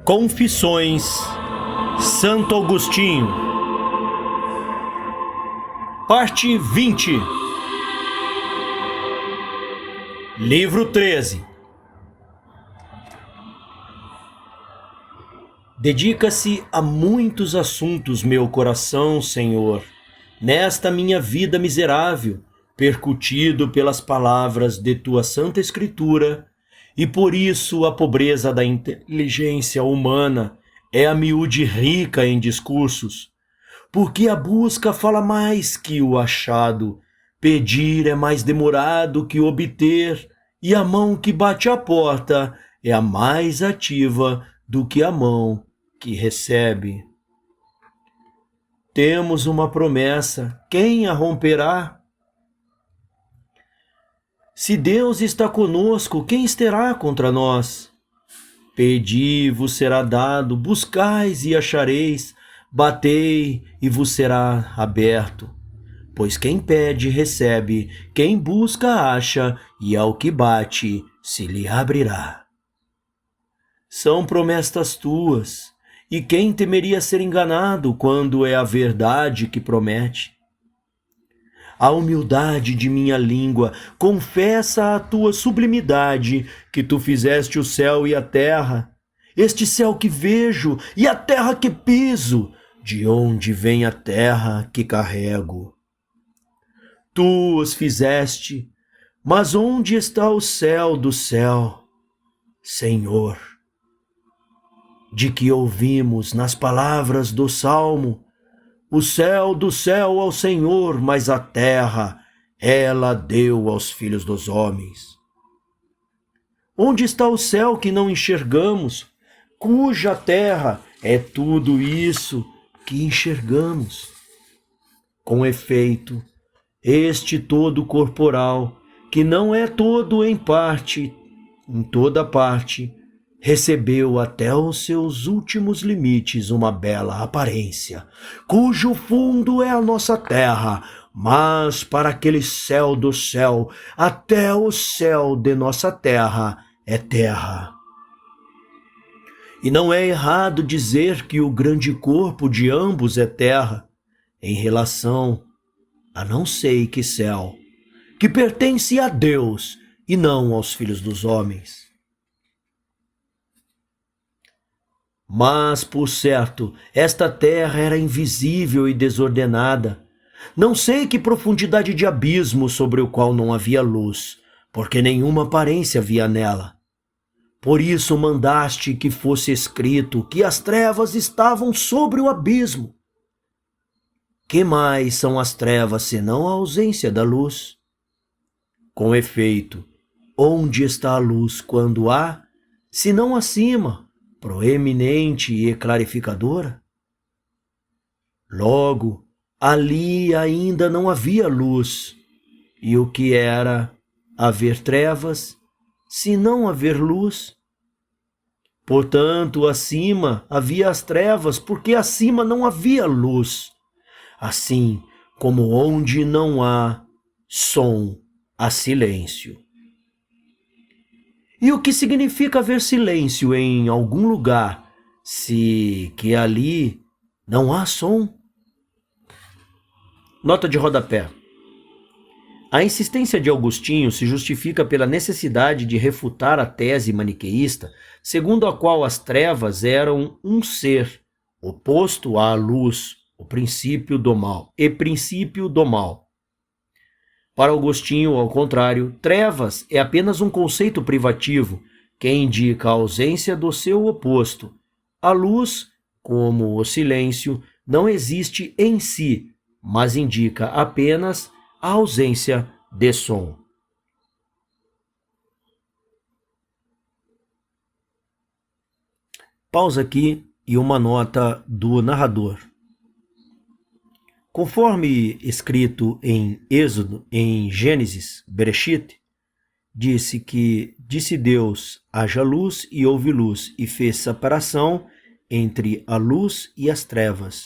Confissões, Santo Agostinho, Parte 20, Livro 13. Dedica-se a muitos assuntos meu coração, Senhor, nesta minha vida miserável, percutido pelas palavras de tua Santa Escritura, e por isso a pobreza da inteligência humana é a miúde rica em discursos, porque a busca fala mais que o achado, pedir é mais demorado que obter, e a mão que bate à porta é a mais ativa do que a mão que recebe. Temos uma promessa, quem a romperá? Se Deus está conosco, quem estará contra nós? Pedi, vos será dado, buscais e achareis, batei e vos será aberto. Pois quem pede, recebe, quem busca, acha, e ao que bate, se lhe abrirá. São promessas tuas, e quem temeria ser enganado quando é a verdade que promete? A humildade de minha língua confessa a tua sublimidade, que tu fizeste o céu e a terra, este céu que vejo e a terra que piso, de onde vem a terra que carrego. Tu os fizeste, mas onde está o céu do céu, Senhor? De que ouvimos nas palavras do Salmo, o céu do céu ao Senhor, mas a terra ela deu aos filhos dos homens. Onde está o céu que não enxergamos, cuja terra é tudo isso que enxergamos? Com efeito, este todo corporal, que não é todo em parte, em toda parte, recebeu até os seus últimos limites uma bela aparência, cujo fundo é a nossa terra, mas para aquele céu do céu, até o céu de nossa terra é terra. E não é errado dizer que o grande corpo de ambos é terra, em relação a não sei que céu, que pertence a Deus e não aos filhos dos homens. Mas, por certo, esta terra era invisível e desordenada. Não sei que profundidade de abismo sobre o qual não havia luz, porque nenhuma aparência havia nela. Por isso mandaste que fosse escrito que as trevas estavam sobre o abismo. Que mais são as trevas senão a ausência da luz? Com efeito, onde está a luz quando há, senão acima, proeminente e clarificadora? Logo, ali ainda não havia luz, e o que era haver trevas, se não haver luz? Portanto, acima havia as trevas, porque acima não havia luz. Assim como onde não há som, há silêncio. E o que significa haver silêncio em algum lugar, se que ali não há som? Nota de rodapé. A insistência de Agostinho se justifica pela necessidade de refutar a tese maniqueísta, segundo a qual as trevas eram um ser, oposto à luz, o princípio do mal, e princípio do mal. Para Agostinho, ao contrário, trevas é apenas um conceito privativo que indica a ausência do seu oposto. A luz, como o silêncio, não existe em si, mas indica apenas a ausência de som. Pausa aqui e uma nota do narrador. Conforme escrito em Êxodo, em Gênesis, Bereshit, disse Deus, haja luz e houve luz, e fez separação entre a luz e as trevas.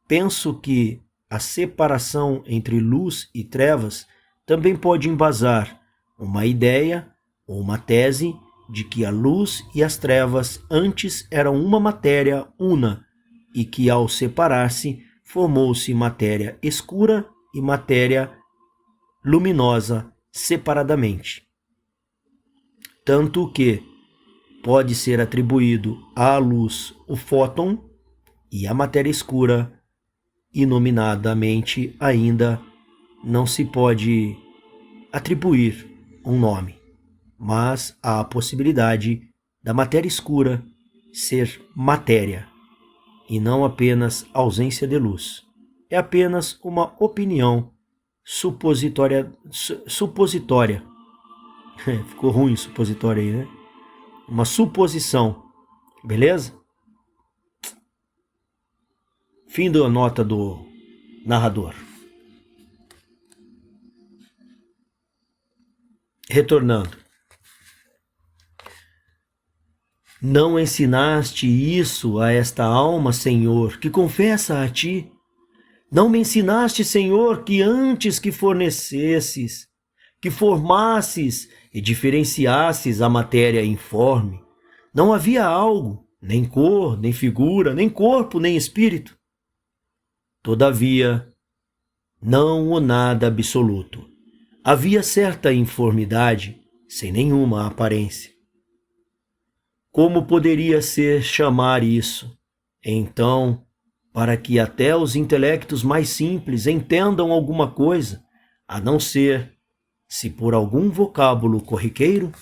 Penso que a separação entre luz e trevas também pode embasar uma ideia ou uma tese de que a luz e as trevas antes eram uma matéria una e que ao separar-se formou-se matéria escura e matéria luminosa separadamente. Tanto que pode ser atribuído à luz o fóton e à matéria escura, inominadamente ainda não se pode atribuir um nome, mas há a possibilidade da matéria escura ser matéria e não apenas ausência de luz. É apenas uma opinião supositória. Ficou ruim supositório aí, né? Uma suposição, beleza? Fim da nota do narrador. Retornando. Não ensinaste isso a esta alma, Senhor, que confessa a ti? Não me ensinaste, Senhor, que antes que fornecesses, que formasses e diferenciasses a matéria informe, não havia algo, nem cor, nem figura, nem corpo, nem espírito? Todavia, não o nada absoluto. Havia certa informidade, sem nenhuma aparência. Como poderia ser chamar isso? Então, para que até os intelectos mais simples entendam alguma coisa, a não ser se por algum vocábulo corriqueiro?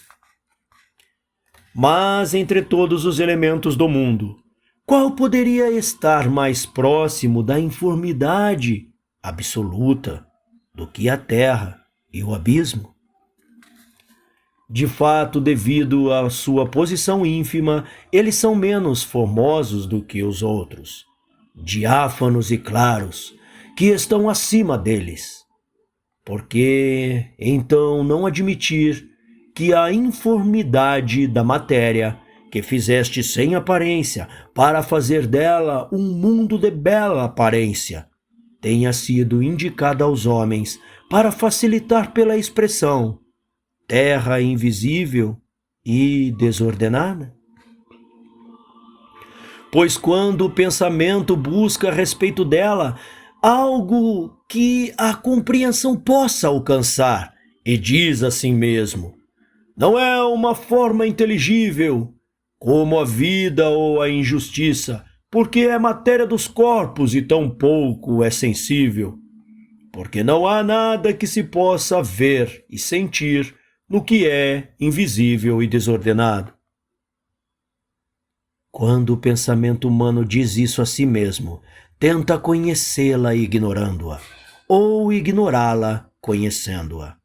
Mas entre todos os elementos do mundo, qual poderia estar mais próximo da informidade absoluta do que a terra e o abismo? De fato, devido à sua posição ínfima, eles são menos formosos do que os outros, diáfanos e claros, que estão acima deles. Porque, então, não admitir que a informidade da matéria, que fizeste sem aparência, para fazer dela um mundo de bela aparência, tenha sido indicada aos homens para facilitar pela expressão terra invisível e desordenada? Pois quando o pensamento busca a respeito dela algo que a compreensão possa alcançar, e diz assim mesmo: não é uma forma inteligível, como a vida ou a injustiça, porque é matéria dos corpos e tão pouco é sensível, porque não há nada que se possa ver e sentir no que é invisível e desordenado. Quando o pensamento humano diz isso a si mesmo, tenta conhecê-la ignorando-a, ou ignorá-la conhecendo-a.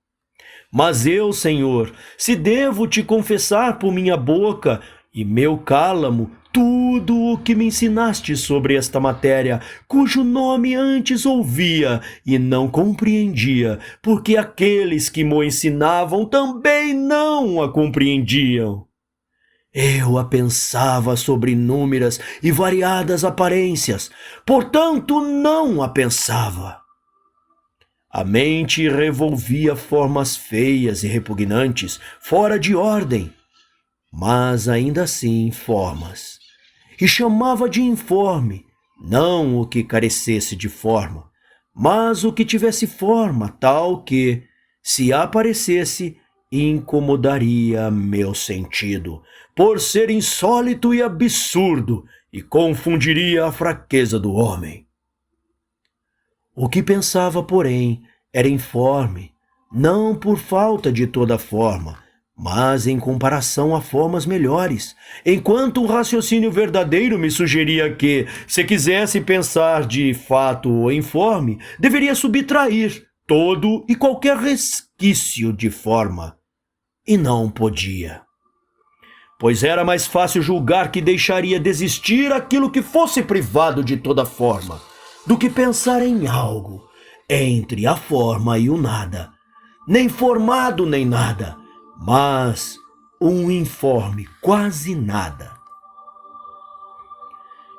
Mas eu, Senhor, se devo te confessar por minha boca e meu cálamo tudo o que me ensinaste sobre esta matéria, cujo nome antes ouvia e não compreendia, porque aqueles que mo ensinavam também não a compreendiam. Eu a pensava sobre inúmeras e variadas aparências, portanto não a pensava. A mente revolvia formas feias e repugnantes, fora de ordem, mas ainda assim formas, e chamava de informe, não o que carecesse de forma, mas o que tivesse forma tal que, se aparecesse, incomodaria meu sentido, por ser insólito e absurdo, e confundiria a fraqueza do homem. O que pensava, porém, era informe, não por falta de toda forma, mas em comparação a formas melhores, enquanto o raciocínio verdadeiro me sugeria que, se quisesse pensar de fato o informe, deveria subtrair todo e qualquer resquício de forma, e não podia. Pois era mais fácil julgar que deixaria de existir aquilo que fosse privado de toda forma, do que pensar em algo entre a forma e o nada, nem formado nem nada, mas um informe quase nada.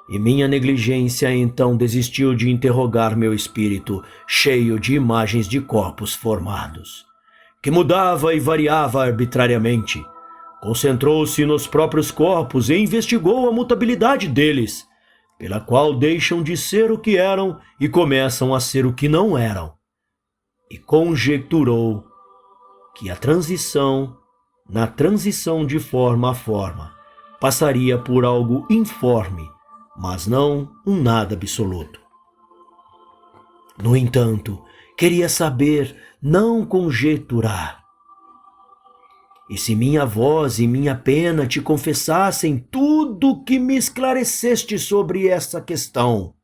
E minha negligência então desistiu de interrogar meu espírito, cheio de imagens de corpos formados, que mudava e variava arbitrariamente, Concentrou-se nos próprios corpos e investigou a mutabilidade deles, pela qual deixam de ser o que eram e começam a ser o que não eram. E conjecturou que na transição de forma a forma, passaria por algo informe, mas não um nada absoluto. No entanto, queria saber, não conjecturar. E se minha voz e minha pena te confessassem tudo que me esclareceste sobre essa questão,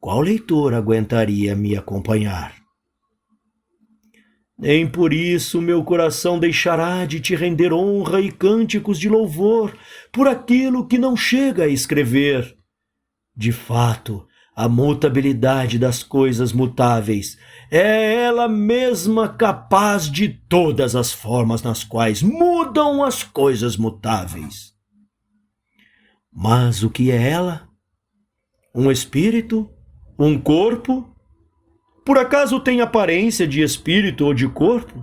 qual leitor aguentaria me acompanhar? Nem por isso meu coração deixará de te render honra e cânticos de louvor por aquilo que não chega a escrever. De fato, a mutabilidade das coisas mutáveis é ela mesma capaz de todas as formas nas quais mudam as coisas mutáveis. Mas o que é ela? Um espírito? Um corpo? Por acaso tem aparência de espírito ou de corpo?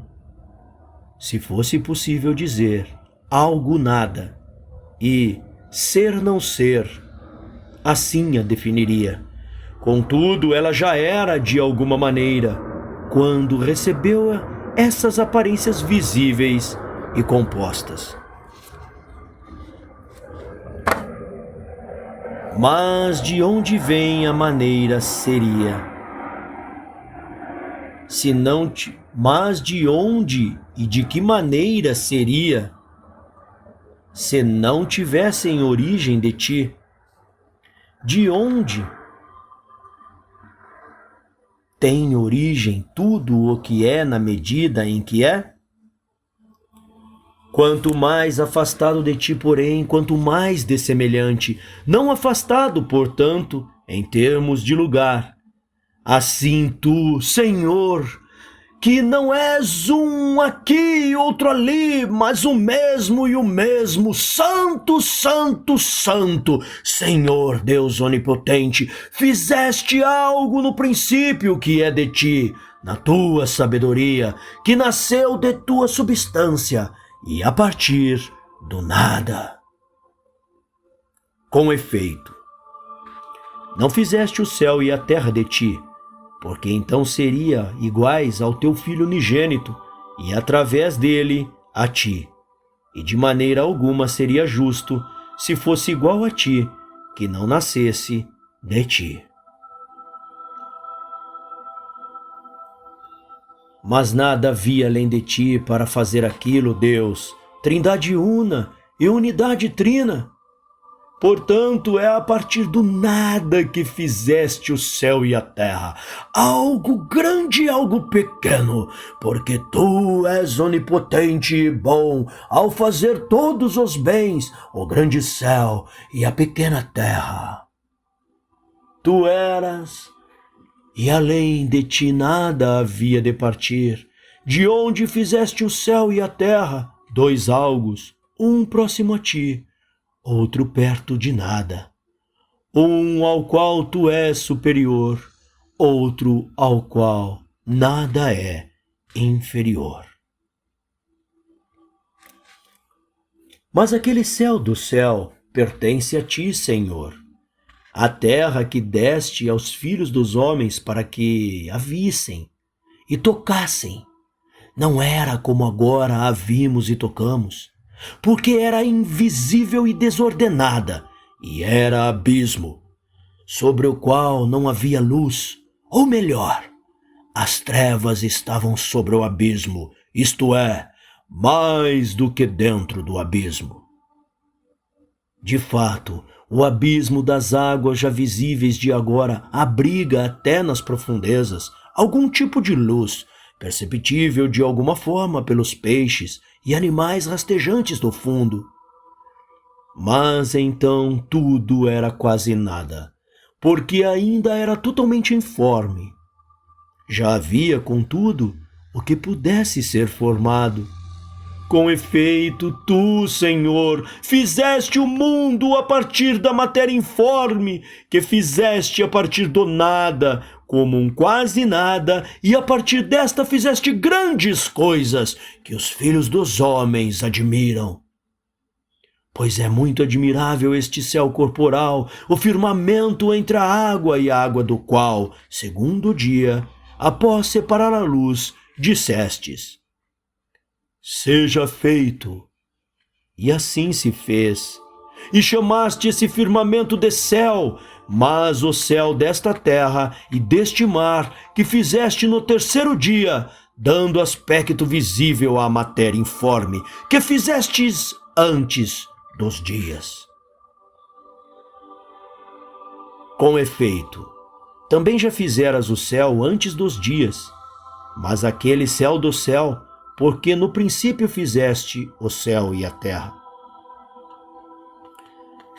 Se fosse possível dizer algo nada e ser não ser, assim a definiria. Contudo, ela já era de alguma maneira, quando recebeu essas aparências visíveis e compostas. Mas de onde vem a maneira seria? Mas de onde e de que maneira seria, se não tivessem origem de ti? De onde tem origem tudo o que é na medida em que é? Quanto mais afastado de ti, porém, quanto mais dessemelhante, não afastado, portanto, em termos de lugar. Assim tu, Senhor, que não és um aqui e outro ali, mas o mesmo e o mesmo, Santo, Santo, Santo, Senhor Deus onipotente, fizeste algo no princípio que é de ti, na tua sabedoria, que nasceu de tua substância e a partir do nada. Com efeito, não fizeste o céu e a terra de ti, porque então seria iguais ao teu Filho unigênito, e através dele a ti. E de maneira alguma seria justo, se fosse igual a ti, que não nascesse de ti. Mas nada havia além de ti para fazer aquilo, Deus, Trindade una e unidade trina. Portanto, é a partir do nada que fizeste o céu e a terra, algo grande e algo pequeno, porque tu és onipotente e bom ao fazer todos os bens, o grande céu e a pequena terra. Tu eras, e além de ti nada havia de partir, de onde fizeste o céu e a terra, dois algos, um próximo a ti, outro perto de nada, um ao qual tu és superior, outro ao qual nada é inferior. Mas aquele céu do céu pertence a ti, Senhor, a terra que deste aos filhos dos homens para que a vissem e tocassem. Não era como agora a vimos e tocamos, porque era invisível e desordenada, e era abismo, sobre o qual não havia luz, ou melhor, as trevas estavam sobre o abismo, isto é, mais do que dentro do abismo. De fato, o abismo das águas já visíveis de agora abriga até nas profundezas algum tipo de luz, perceptível de alguma forma pelos peixes e animais rastejantes do fundo. Mas então tudo era quase nada, porque ainda era totalmente informe. Já havia, contudo, o que pudesse ser formado. Com efeito, tu, Senhor, fizeste o mundo a partir da matéria informe, que fizeste a partir do nada, como um quase nada, e a partir desta fizeste grandes coisas que os filhos dos homens admiram. Pois é muito admirável este céu corporal, o firmamento entre a água e a água do qual, segundo dia, após separar a luz, dissestes: seja feito. E assim se fez. E chamaste esse firmamento de céu, mas o céu desta terra e deste mar que fizeste no terceiro dia, dando aspecto visível à matéria informe, que fizestes antes dos dias. Com efeito, também já fizeras o céu antes dos dias, mas aquele céu do céu, porque no princípio fizeste o céu e a terra.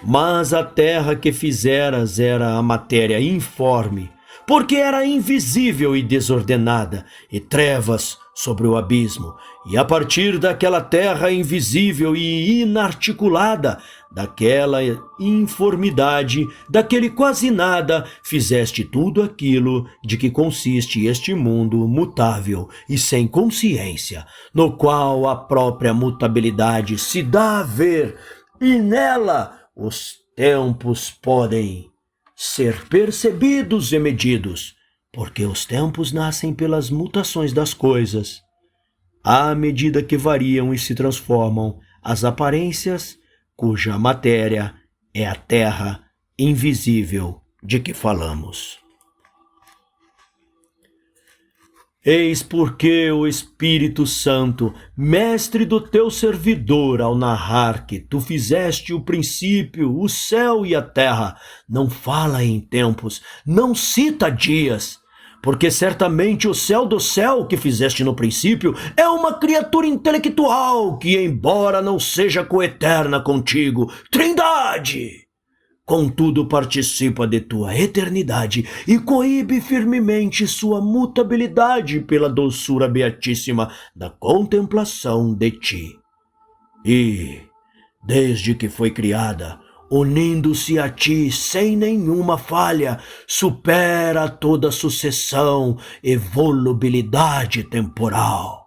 Mas a terra que fizeras era a matéria informe, porque era invisível e desordenada, e trevas sobre o abismo, e a partir daquela terra invisível e inarticulada, daquela informidade, daquele quase nada, fizeste tudo aquilo de que consiste este mundo mutável e sem consciência, no qual a própria mutabilidade se dá a ver, e nela os tempos podem ser percebidos e medidos, porque os tempos nascem pelas mutações das coisas. À medida que variam e se transformam as aparências, cuja matéria é a terra invisível de que falamos. Eis porque o Espírito Santo, mestre do teu servidor, ao narrar que tu fizeste o princípio, o céu e a terra, não fala em tempos, não cita dias, porque certamente o céu do céu que fizeste no princípio é uma criatura intelectual que, embora não seja coeterna contigo, Trindade, contudo participa de tua eternidade e coíbe firmemente sua mutabilidade pela doçura beatíssima da contemplação de ti. E, desde que foi criada, unindo-se a ti sem nenhuma falha, supera toda sucessão e volubilidade temporal.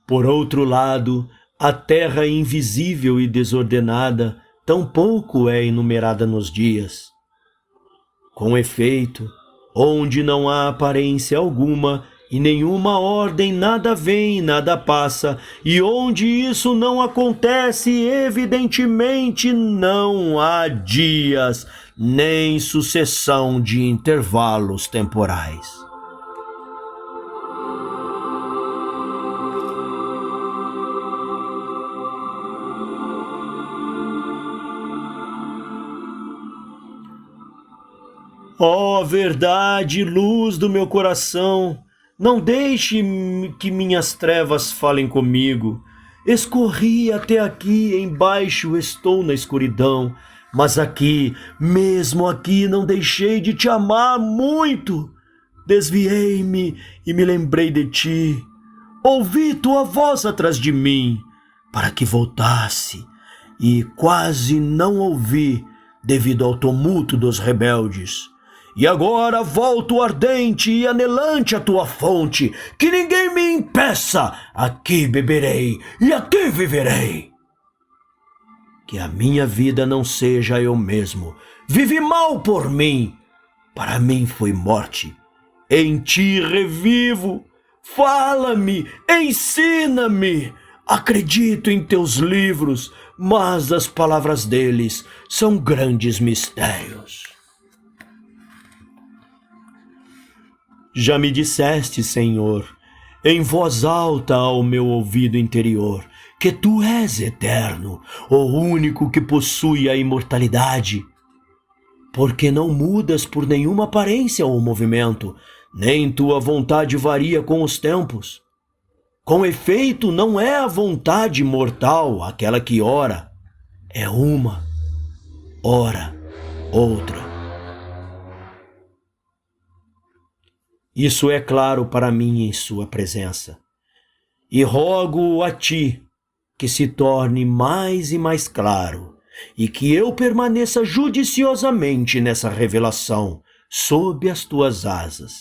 Por outro lado, a terra invisível e desordenada tampouco é enumerada nos dias. Com efeito, onde não há aparência alguma e nenhuma ordem, nada vem, nada passa, e onde isso não acontece, evidentemente não há dias, nem sucessão de intervalos temporais. Ó verdade, luz do meu coração, não deixe que minhas trevas falem comigo. Escorri até aqui, embaixo estou na escuridão, mas aqui, mesmo aqui, não deixei de te amar muito. Desviei-me e me lembrei de ti. Ouvi tua voz atrás de mim, para que voltasse, e quase não ouvi, devido ao tumulto dos rebeldes. E agora volto ardente e anelante à tua fonte, que ninguém me impeça, aqui beberei e aqui viverei. Que a minha vida não seja eu mesmo, vive mal por mim, para mim foi morte, em ti revivo, fala-me, ensina-me, acredito em teus livros, mas as palavras deles são grandes mistérios. Já me disseste, Senhor, em voz alta ao meu ouvido interior, que tu és eterno, o único que possui a imortalidade. Porque não mudas por nenhuma aparência ou movimento, nem tua vontade varia com os tempos. Com efeito, não é a vontade mortal aquela que ora, é uma, ora outra. Isso é claro para mim em sua presença. E rogo a ti que se torne mais e mais claro, e que eu permaneça judiciosamente nessa revelação, sob as tuas asas.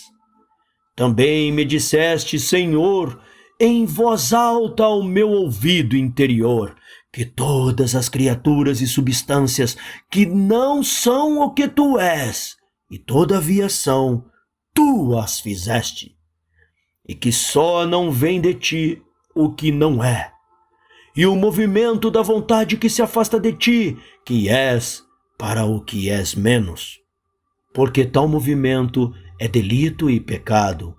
Também me disseste, Senhor, em voz alta ao meu ouvido interior, que todas as criaturas e substâncias que não são o que tu és, e todavia são, tu as fizeste, e que só não vem de ti o que não é, e o movimento da vontade que se afasta de ti, que és para o que és menos, porque tal movimento é delito e pecado,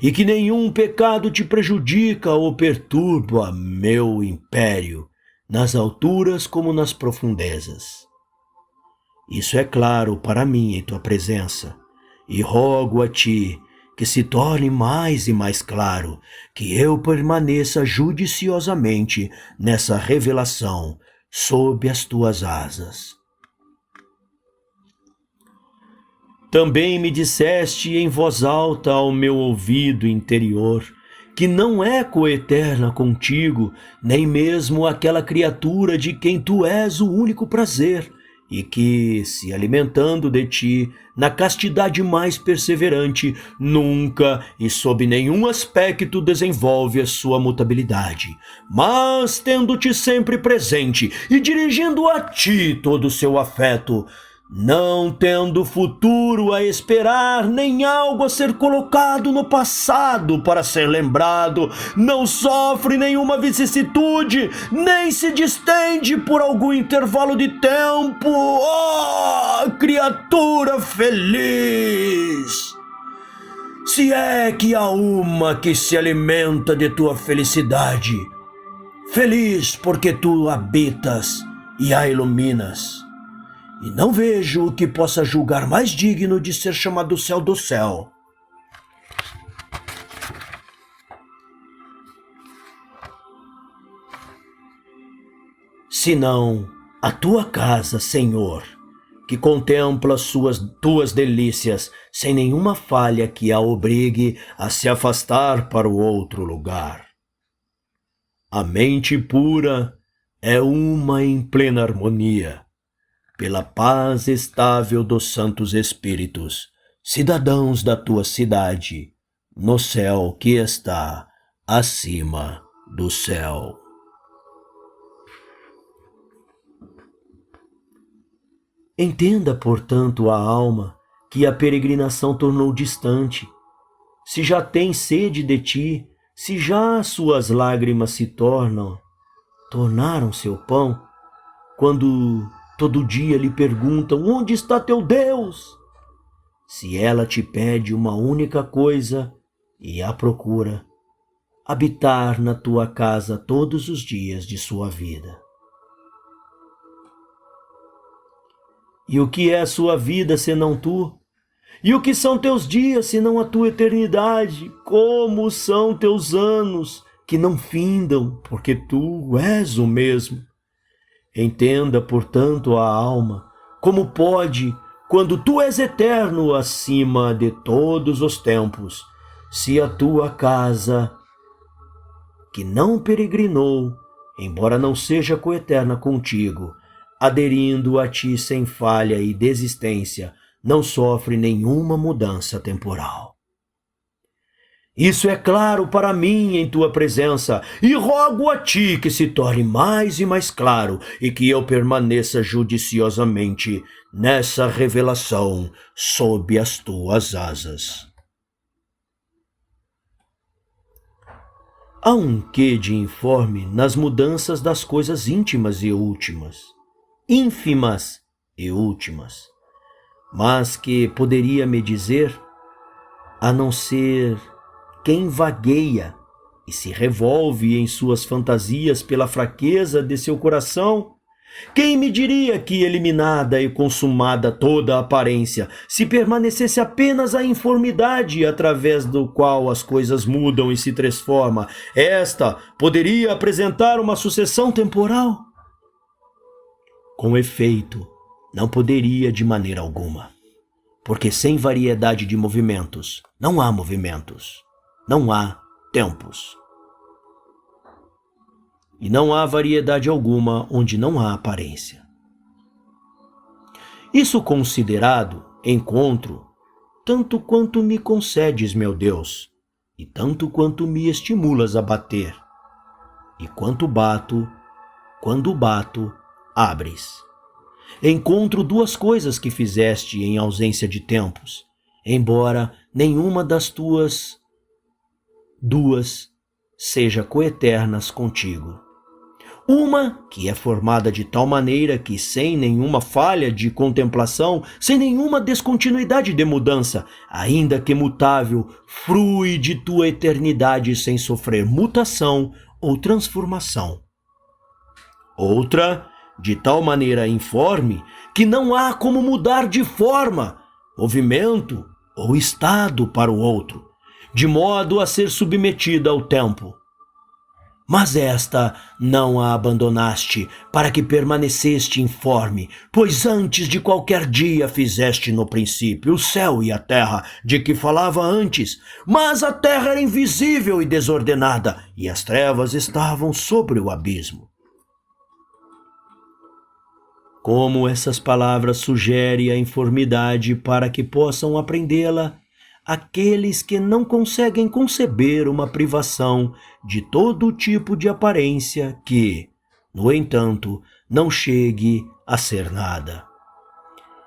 e que nenhum pecado te prejudica ou perturba meu império, nas alturas como nas profundezas. Isso é claro para mim em tua presença, e rogo a ti que se torne mais e mais claro, que eu permaneça judiciosamente nessa revelação sob as tuas asas. Também me disseste em voz alta ao meu ouvido interior, que não é coeterna contigo, nem mesmo aquela criatura de quem tu és o único prazer, e que, se alimentando de ti, na castidade mais perseverante, nunca e sob nenhum aspecto desenvolve a sua mutabilidade, mas tendo-te sempre presente e dirigindo a ti todo o seu afeto, não tendo futuro a esperar, nem algo a ser colocado no passado para ser lembrado, não sofre nenhuma vicissitude, nem se distende por algum intervalo de tempo. Oh, criatura feliz! Se é que há uma que se alimenta de tua felicidade, feliz porque tu habitas e a iluminas, e não vejo o que possa julgar mais digno de ser chamado céu do céu. Senão a tua casa, Senhor, que contempla tuas delícias sem nenhuma falha que a obrigue a se afastar para o outro lugar. A mente pura é uma em plena harmonia, pela paz estável dos santos espíritos, cidadãos da tua cidade, no céu que está acima do céu. Entenda, portanto, a alma que a peregrinação tornou distante. Se já tem sede de ti, se já suas lágrimas tornaram seu pão, quando todo dia lhe perguntam: onde está teu Deus? Se ela te pede uma única coisa e a procura, habitar na tua casa todos os dias de sua vida. E o que é a sua vida senão tu? E o que são teus dias senão a tua eternidade? Como são teus anos que não findam, porque tu és o mesmo? Entenda, portanto, a alma, como pode, quando tu és eterno acima de todos os tempos, se a tua casa, que não peregrinou, embora não seja coeterna contigo, aderindo a ti sem falha e desistência, não sofre nenhuma mudança temporal. Isso é claro para mim em tua presença, e rogo a ti que se torne mais e mais claro, e que eu permaneça judiciosamente nessa revelação sob as tuas asas. Há um quê de informe nas mudanças das coisas íntimas e últimas, ínfimas e últimas, mas que poderia me dizer, a não ser quem vagueia e se revolve em suas fantasias pela fraqueza de seu coração, quem me diria que, eliminada e consumada toda a aparência, se permanecesse apenas a informidade através do qual as coisas mudam e se transformam, esta poderia apresentar uma sucessão temporal? Com efeito, não poderia de maneira alguma, porque sem variedade de movimentos não há movimentos. Não há tempos. E não há variedade alguma onde não há aparência. Isso considerado, encontro, tanto quanto me concedes, meu Deus, e tanto quanto me estimulas a bater, e quanto bato, quando bato, abres. Encontro duas coisas que fizeste em ausência de tempos, embora nenhuma das tuas duas seja coeternas contigo. Uma que é formada de tal maneira que, sem nenhuma falha de contemplação, sem nenhuma descontinuidade de mudança, ainda que mutável, frui de tua eternidade sem sofrer mutação ou transformação. Outra, de tal maneira informe, que não há como mudar de forma, movimento ou estado para o outro, de modo a ser submetida ao tempo. Mas esta não a abandonaste, para que permaneceste informe, pois antes de qualquer dia fizeste no princípio o céu e a terra, de que falava antes. Mas a terra era invisível e desordenada, e as trevas estavam sobre o abismo. Como essas palavras sugerem a informidade para que possam aprendê-la aqueles que não conseguem conceber uma privação de todo tipo de aparência que, no entanto, não chegue a ser nada.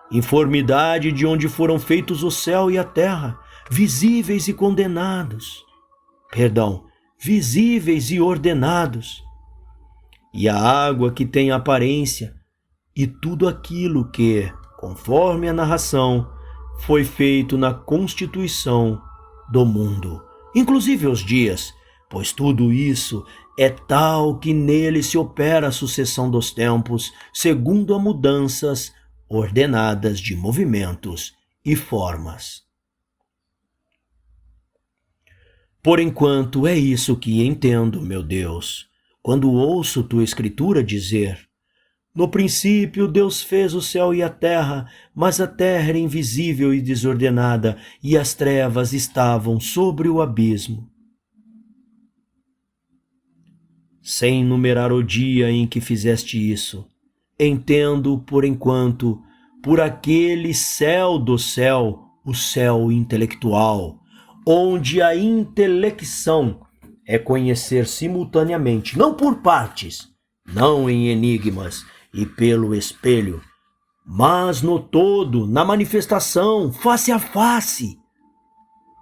Informidade de onde foram feitos o céu e a terra, visíveis e condenados. Visíveis e ordenados. E a água que tem aparência, e tudo aquilo que, conforme a narração, foi feito na constituição do mundo, inclusive os dias, pois tudo isso é tal que nele se opera a sucessão dos tempos, segundo a mudanças ordenadas de movimentos e formas. Por enquanto é isso que entendo, meu Deus, quando ouço tua escritura dizer: no princípio Deus fez o céu e a terra, mas a terra era invisível e desordenada, e as trevas estavam sobre o abismo. Sem numerar o dia em que fizeste isso, entendo, por enquanto, por aquele céu do céu, o céu intelectual, onde a intelecção é conhecer simultaneamente, não por partes, não em enigmas, e pelo espelho, mas no todo, na manifestação, face a face.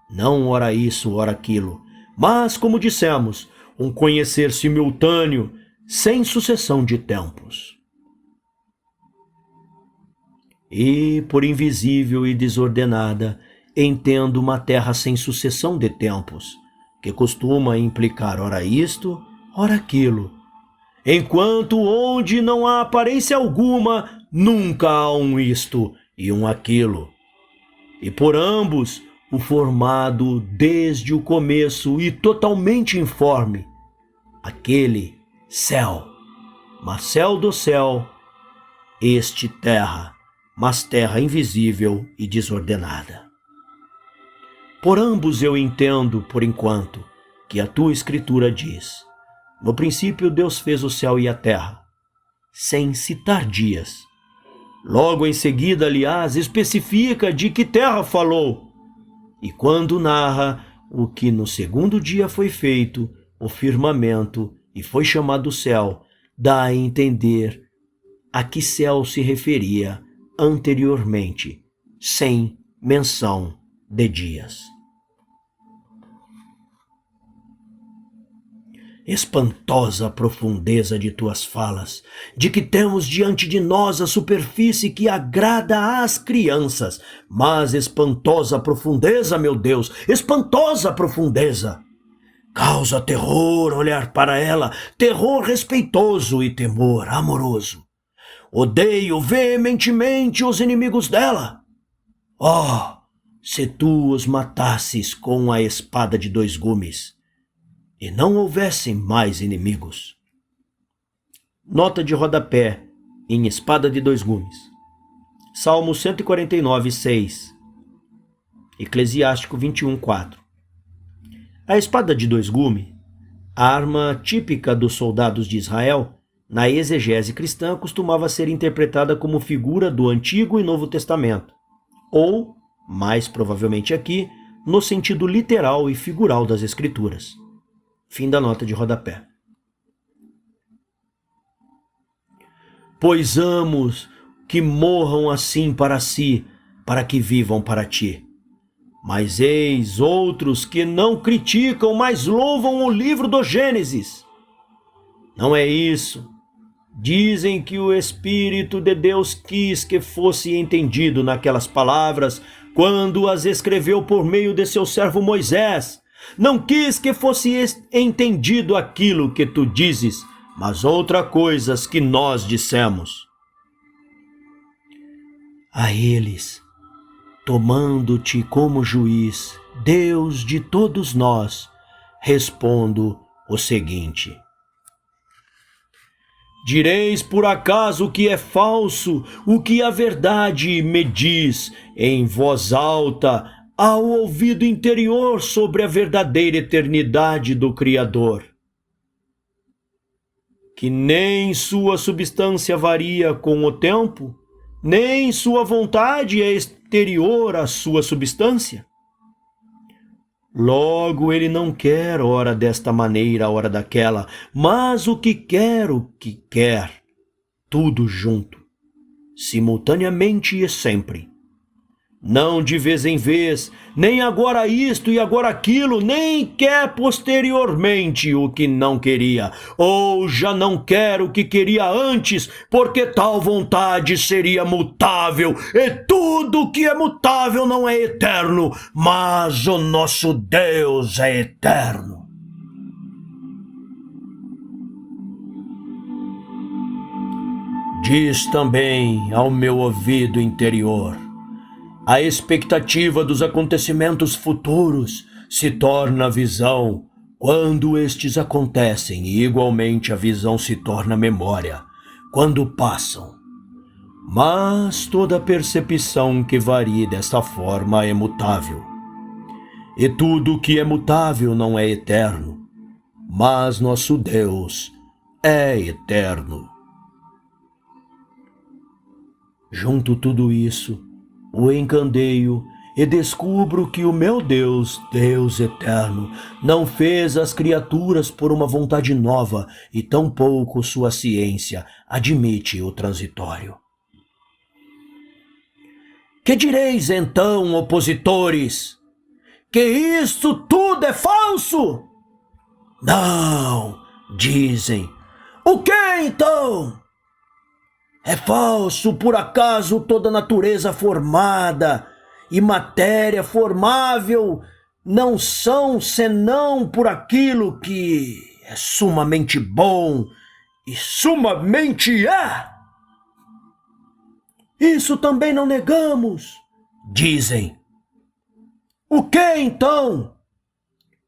Não ora isso, ora aquilo, mas, como dissemos, um conhecer simultâneo, sem sucessão de tempos. E, por invisível e desordenada, entendo uma terra sem sucessão de tempos, que costuma implicar ora isto, ora aquilo, enquanto onde não há aparência alguma, nunca há um isto e um aquilo. E por ambos, o formado desde o começo e totalmente informe, aquele céu, mas céu do céu, este terra, mas terra invisível e desordenada. Por ambos eu entendo, por enquanto, que a tua escritura diz: no princípio Deus fez o céu e a terra, sem citar dias. Logo em seguida, aliás, especifica de que terra falou. E quando narra o que no segundo dia foi feito, o firmamento, e foi chamado céu, dá a entender a que céu se referia anteriormente, sem menção de dias. Espantosa profundeza de tuas falas, de que temos diante de nós a superfície que agrada às crianças, mas espantosa profundeza, meu Deus, espantosa profundeza. Causa terror olhar para ela, terror respeitoso e temor amoroso. Odeio veementemente os inimigos dela. Oh, se tu os matasses com a espada de 2 gumes, e não houvessem mais inimigos. Nota de rodapé em Espada de 2 Gumes. Salmo 149, 6. Eclesiástico 21, 4. A espada de 2 gumes, arma típica dos soldados de Israel, na exegese cristã costumava ser interpretada como figura do Antigo e Novo Testamento, ou, mais provavelmente aqui, no sentido literal e figural das Escrituras. Fim da nota de rodapé. pois amo que morram assim para si, para que vivam para ti. Mas eis outros que não criticam, mas louvam o livro do Gênesis. Não é isso. Dizem que o Espírito de Deus quis que fosse entendido naquelas palavras quando as escreveu por meio de seu servo Moisés. Não quis que fosse entendido aquilo que tu dizes, mas outras coisas que nós dissemos. A eles, tomando-te como juiz, Deus de todos nós, respondo o seguinte: direis por acaso o que é falso, o que a verdade me diz em voz alta, ao ouvido interior sobre a verdadeira eternidade do Criador? Que nem sua substância varia com o tempo, nem sua vontade é exterior à sua substância. Logo ele não quer ora desta maneira, ora daquela, mas o que quer, tudo junto, simultaneamente e sempre. Não de vez em vez, nem agora isto e agora aquilo, nem quer posteriormente o que não queria, ou já não quer o que queria antes, porque tal vontade seria mutável, e tudo que é mutável não é eterno, mas o nosso Deus é eterno. Diz também ao meu ouvido interior: a expectativa dos acontecimentos futuros se torna visão quando estes acontecem, e igualmente a visão se torna memória quando passam. Mas toda percepção que varie desta forma é mutável. E tudo que é mutável não é eterno, mas nosso Deus é eterno. Junto tudo isso, o encandeio e descubro que o meu Deus, Deus eterno, não fez as criaturas por uma vontade nova e tampouco sua ciência admite o transitório. Que direis então, opositores? Que isto tudo é falso? Não, dizem. O que então? É falso, por acaso, toda natureza formada e matéria formável não são senão por aquilo que é sumamente bom e sumamente é? Isso também não negamos, dizem. O que então?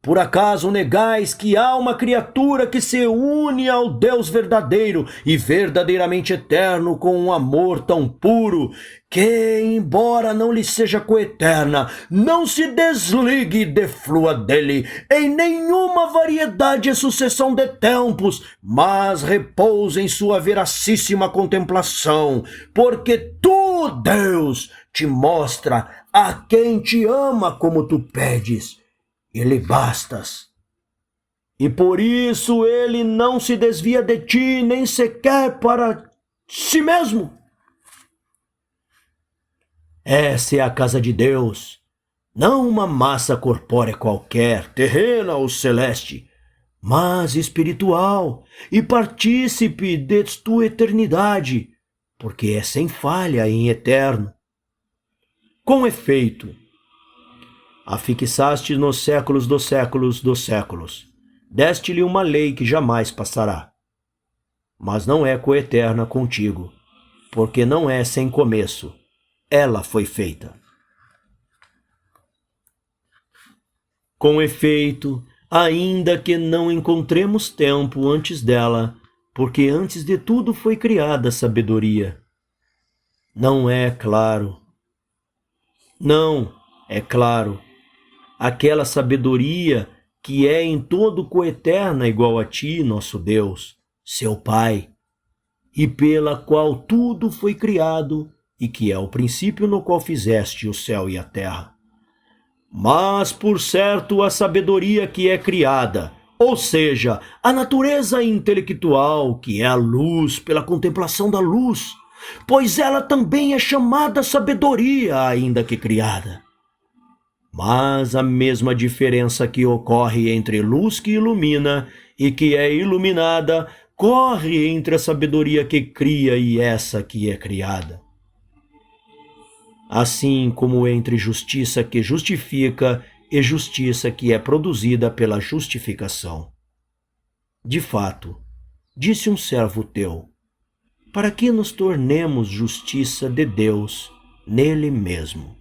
Por acaso negais que há uma criatura que se une ao Deus verdadeiro e verdadeiramente eterno com um amor tão puro que, embora não lhe seja coeterna, não se desligue e deflua dele em nenhuma variedade e sucessão de tempos, mas repousa em sua veracíssima contemplação, porque tu, Deus, te mostra a quem te ama como tu pedes, e lhe bastas. E por isso ele não se desvia de ti, nem sequer para si mesmo. Essa é a casa de Deus, não uma massa corpórea qualquer, terrena ou celeste, mas espiritual e partícipe de tua eternidade, porque é sem falha em eterno. Com efeito, a fixaste nos séculos dos séculos dos séculos. Deste-lhe uma lei que jamais passará. Mas não é coeterna contigo, porque não é sem começo. Ela foi feita. Com efeito, ainda que não encontremos tempo antes dela, porque antes de tudo foi criada a sabedoria. Não é claro. Não é claro. Aquela sabedoria que é em todo coeterna igual a ti, nosso Deus, seu Pai, e pela qual tudo foi criado, e que é o princípio no qual fizeste o céu e a terra. Mas, por certo, a sabedoria que é criada ou seja, a natureza intelectual, que é a luz pela contemplação da luz, pois ela também é chamada sabedoria, ainda que criada. Mas a mesma diferença que ocorre entre luz que ilumina e que é iluminada, corre entre a sabedoria que cria e essa que é criada. Assim como entre justiça que justifica e justiça que é produzida pela justificação. De fato, disse um servo teu, para que nos tornemos justiça de Deus nele mesmo.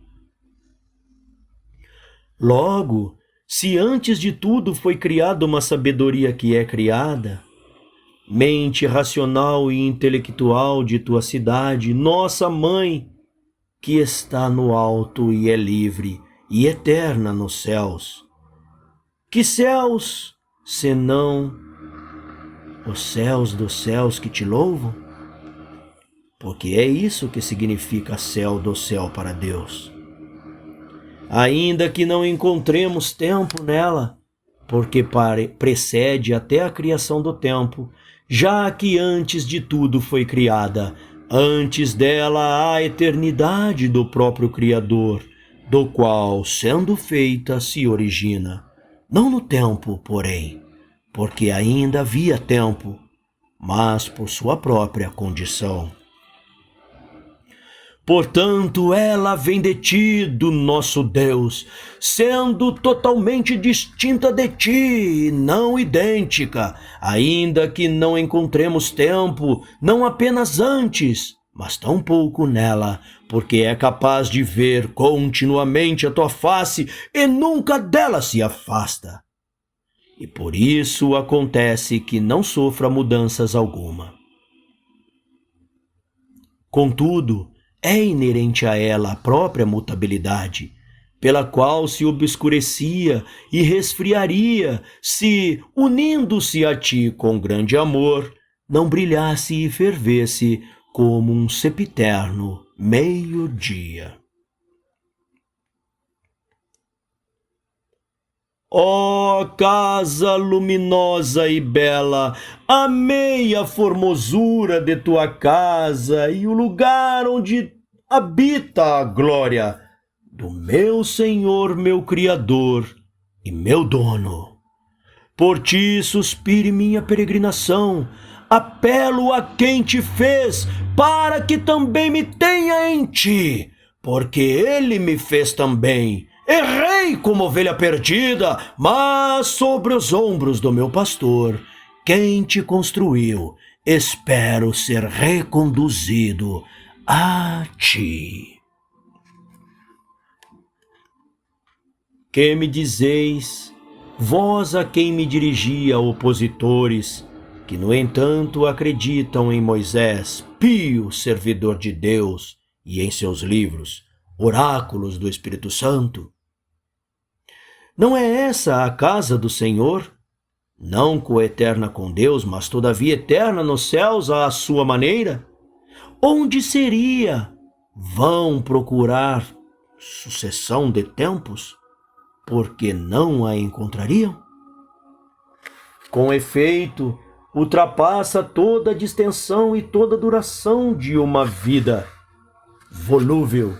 Logo, se antes de tudo foi criada uma sabedoria que é criada, mente racional e intelectual de tua cidade, nossa mãe, que está no alto e é livre e eterna nos céus. Que céus, senão os céus dos céus que te louvam? Porque é isso que significa céu do céu para Deus. Ainda que não encontremos tempo nela, porque precede até a criação do tempo, já que antes de tudo foi criada, antes dela há a eternidade do próprio Criador, do qual, sendo feita, se origina. Não no tempo, porém, porque ainda havia tempo, mas por sua própria condição. Portanto, ela vem de ti, do nosso Deus, sendo totalmente distinta de ti e não idêntica, ainda que não encontremos tempo, não apenas antes, mas tampouco nela, porque é capaz de ver continuamente a tua face e nunca dela se afasta. E por isso acontece que não sofra mudanças alguma. Contudo, é inerente a ela a própria mutabilidade, pela qual se obscurecia e resfriaria se, unindo-se a ti com grande amor, não brilhasse e fervesse como um sempiterno meio-dia. Ó casa luminosa e bela, amei a formosura de tua casa e o lugar onde habita a glória do meu Senhor, meu Criador e meu dono. Por ti suspire minha peregrinação, apelo a quem te fez, para que também me tenha em ti, porque ele me fez também. Errei como ovelha perdida, mas sobre os ombros do meu pastor, quem te construiu, espero ser reconduzido a ti. Que me dizeis, vós a quem me dirigia opositores, que no entanto acreditam em Moisés, pio servidor de Deus, e em seus livros, oráculos do Espírito Santo? Não é essa a casa do Senhor? Não coeterna com Deus, mas todavia eterna nos céus à sua maneira? Onde seria? Vão procurar sucessão de tempos, porque não a encontrariam? Com efeito, ultrapassa toda a distensão e toda a duração de uma vida volúvel,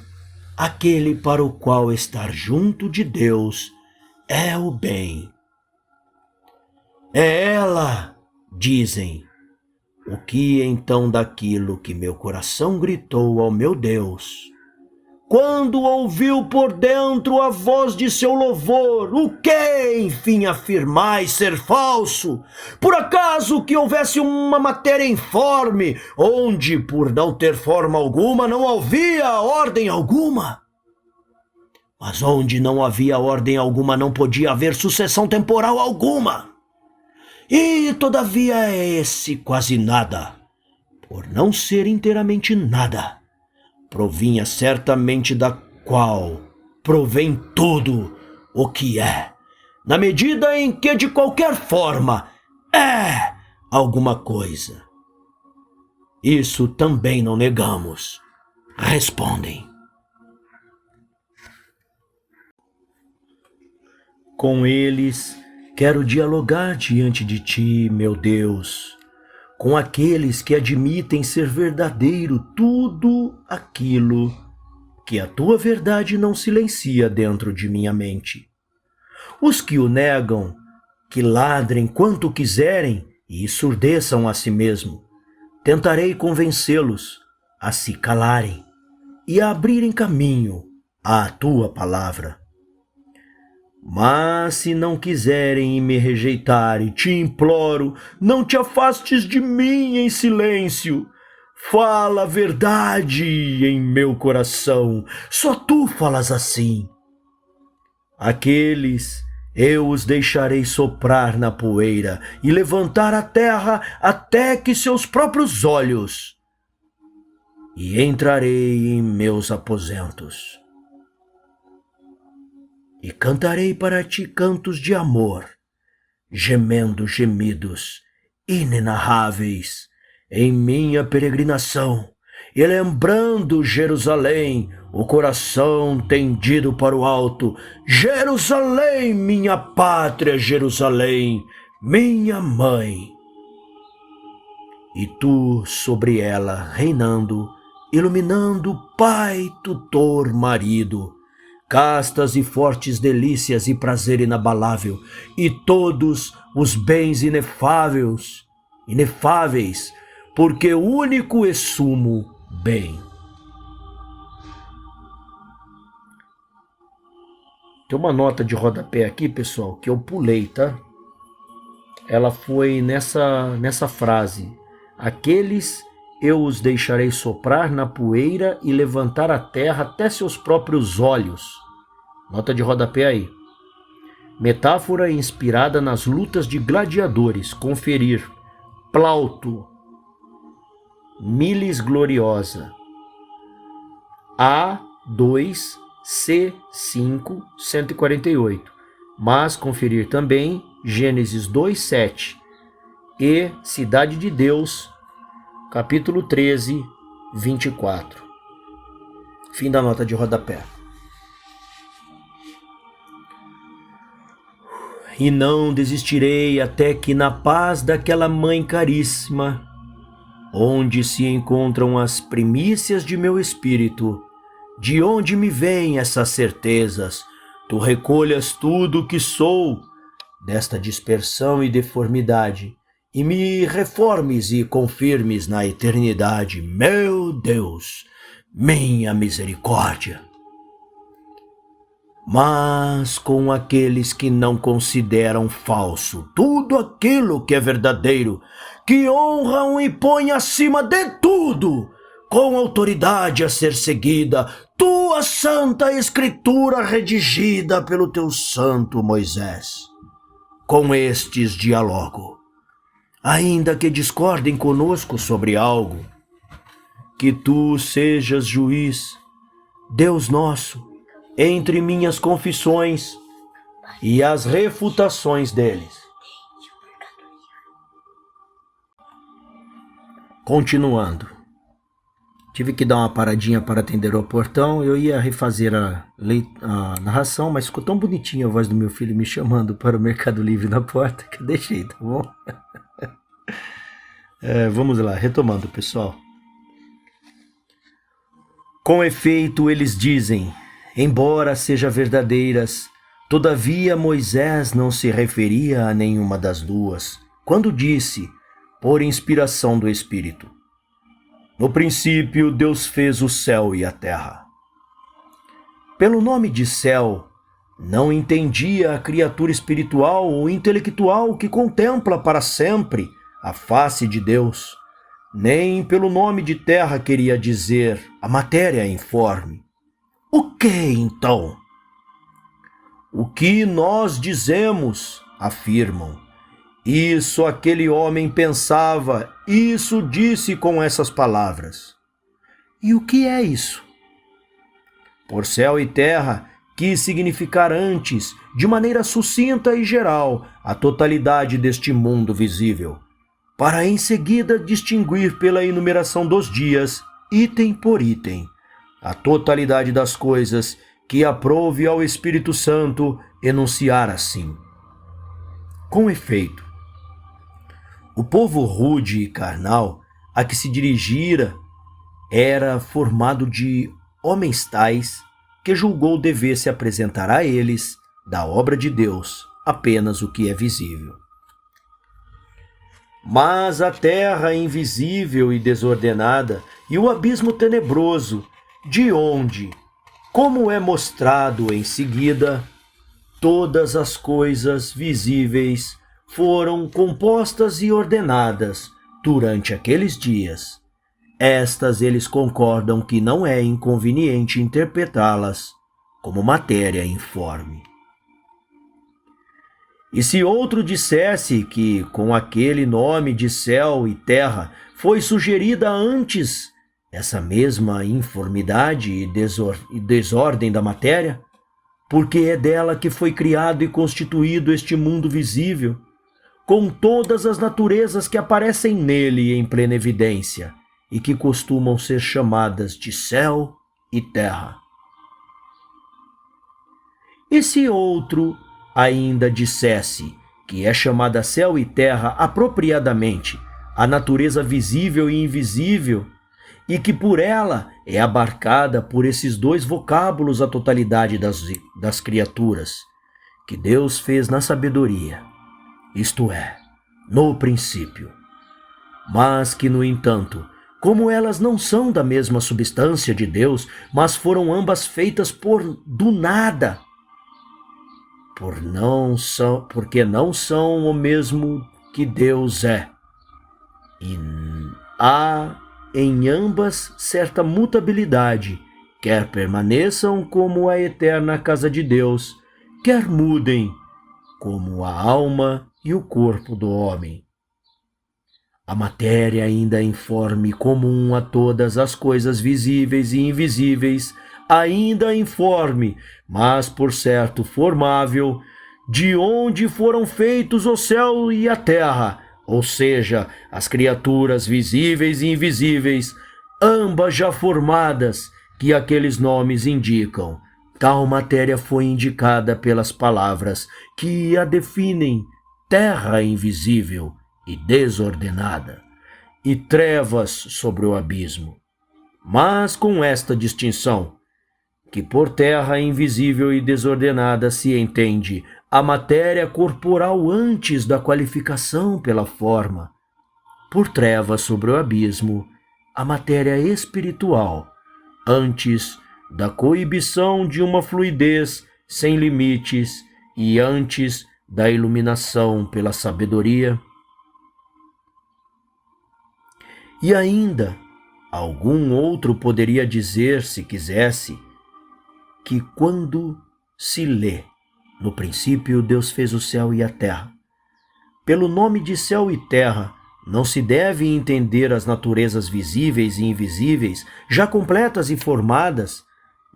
aquele para o qual estar junto de Deus é o bem. É ela, dizem. O que então daquilo que meu coração gritou ao meu Deus? Quando ouviu por dentro a voz de seu louvor, o que, enfim, afirmais ser falso? Por acaso que houvesse uma matéria informe, onde, por não ter forma alguma, não havia ordem alguma? Mas onde não havia ordem alguma, não podia haver sucessão temporal alguma. E, todavia, esse quase nada, por não ser inteiramente nada, provinha certamente da qual provém tudo o que é, na medida em que, de qualquer forma, é alguma coisa. Isso também não negamos. Respondem. Com eles Quero dialogar diante de ti, meu Deus, com aqueles que admitem ser verdadeiro tudo aquilo que a tua verdade não silencia dentro de minha mente. Os que o negam, que ladrem quanto quiserem e surdeçam a si mesmo, tentarei convencê-los a se calarem e a abrirem caminho à tua palavra. Mas se não quiserem e me rejeitarem, te imploro, não te afastes de mim em silêncio. Fala a verdade em meu coração, só tu falas assim. Aqueles eu os deixarei soprar na poeira e levantar a terra até que seus próprios olhos, e entrarei em meus aposentos. E cantarei para ti cantos de amor, gemendo gemidos inenarráveis em minha peregrinação, e lembrando Jerusalém, o coração tendido para o alto. Jerusalém, minha pátria, Jerusalém, minha mãe. E tu sobre ela reinando, iluminando Pai, tutor, marido, castas e fortes delícias e prazer inabalável, e todos os bens inefáveis, porque o único e sumo bem. Tem uma nota de rodapé aqui, pessoal, que eu pulei, tá? Ela foi nessa frase: aqueles eu os deixarei soprar na poeira e levantar a terra até seus próprios olhos. Nota de rodapé aí. Metáfora inspirada nas lutas de gladiadores. Conferir. Plauto. Milis Gloriosa. A2C5 148. Mas conferir também Gênesis 2:7 e Cidade de Deus, capítulo 13, 24. Fim da nota de rodapé. E não desistirei até que na paz daquela mãe caríssima, onde se encontram as primícias de meu espírito, de onde me vêm essas certezas, tu recolhas tudo o que sou desta dispersão e deformidade, e me reformes e confirmes na eternidade, meu Deus, minha misericórdia. Mas com aqueles que não consideram falso tudo aquilo que é verdadeiro, que honram e põem acima de tudo, com autoridade a ser seguida, tua santa escritura redigida pelo teu santo Moisés. Com estes dialogo, ainda que discordem conosco sobre algo, que tu sejas juiz, Deus nosso, entre minhas confissões e as refutações deles. Continuando. Tive que dar uma paradinha para atender ao portão. Eu ia refazer a narração, mas ficou tão bonitinha a voz do meu filho me chamando para o Mercado Livre na porta que eu deixei, tá bom? Vamos lá, retomando, pessoal. Com efeito, eles dizem, embora sejam verdadeiras, todavia Moisés não se referia a nenhuma das duas, quando disse, por inspiração do Espírito: no princípio, Deus fez o céu e a terra. Pelo nome de céu, não entendia a criatura espiritual ou intelectual que contempla para sempre a face de Deus, nem pelo nome de terra queria dizer a matéria informe. O que, então? O que nós dizemos, afirmam. Isso aquele homem pensava, isso disse com essas palavras. E o que é isso? Por céu e terra, quis significar antes, de maneira sucinta e geral, a totalidade deste mundo visível, para em seguida distinguir pela enumeração dos dias, item por item, a totalidade das coisas que aprouve ao Espírito Santo enunciar assim. Com efeito, o povo rude e carnal a que se dirigira era formado de homens tais que julgou dever se apresentar a eles, da obra de Deus, apenas o que é visível. Mas a terra invisível e desordenada e o abismo tenebroso, de onde, como é mostrado em seguida, todas as coisas visíveis foram compostas e ordenadas durante aqueles dias. Estas eles concordam que não é inconveniente interpretá-las como matéria informe. E se outro dissesse que com aquele nome de céu e terra foi sugerida antes essa mesma informidade e desordem da matéria, porque é dela que foi criado e constituído este mundo visível, com todas as naturezas que aparecem nele em plena evidência e que costumam ser chamadas de céu e terra. E se outro ainda dissesse que é chamada céu e terra apropriadamente a natureza visível e invisível, e que por ela é abarcada por esses dois vocábulos a totalidade das criaturas, que Deus fez na sabedoria, isto é, no princípio, mas que, no entanto, como elas não são da mesma substância de Deus, mas foram ambas feitas do nada, porque não são o mesmo que Deus é. E há em ambas certa mutabilidade, quer permaneçam como a eterna casa de Deus, quer mudem como a alma e o corpo do homem. A matéria ainda é informe, comum a todas as coisas visíveis e invisíveis, ainda informe, mas por certo formável, de onde foram feitos o céu e a terra, ou seja, as criaturas visíveis e invisíveis, ambas já formadas, que aqueles nomes indicam. Tal matéria foi indicada pelas palavras que a definem: terra invisível e desordenada, e trevas sobre o abismo. Mas com esta distinção, que por terra invisível e desordenada se entende a matéria corporal antes da qualificação pela forma, por trevas sobre o abismo, a matéria espiritual, antes da coibição de uma fluidez sem limites e antes da iluminação pela sabedoria. E ainda, algum outro poderia dizer, se quisesse, que quando se lê, no princípio Deus fez o céu e a terra, pelo nome de céu e terra, não se deve entender as naturezas visíveis e invisíveis, já completas e formadas,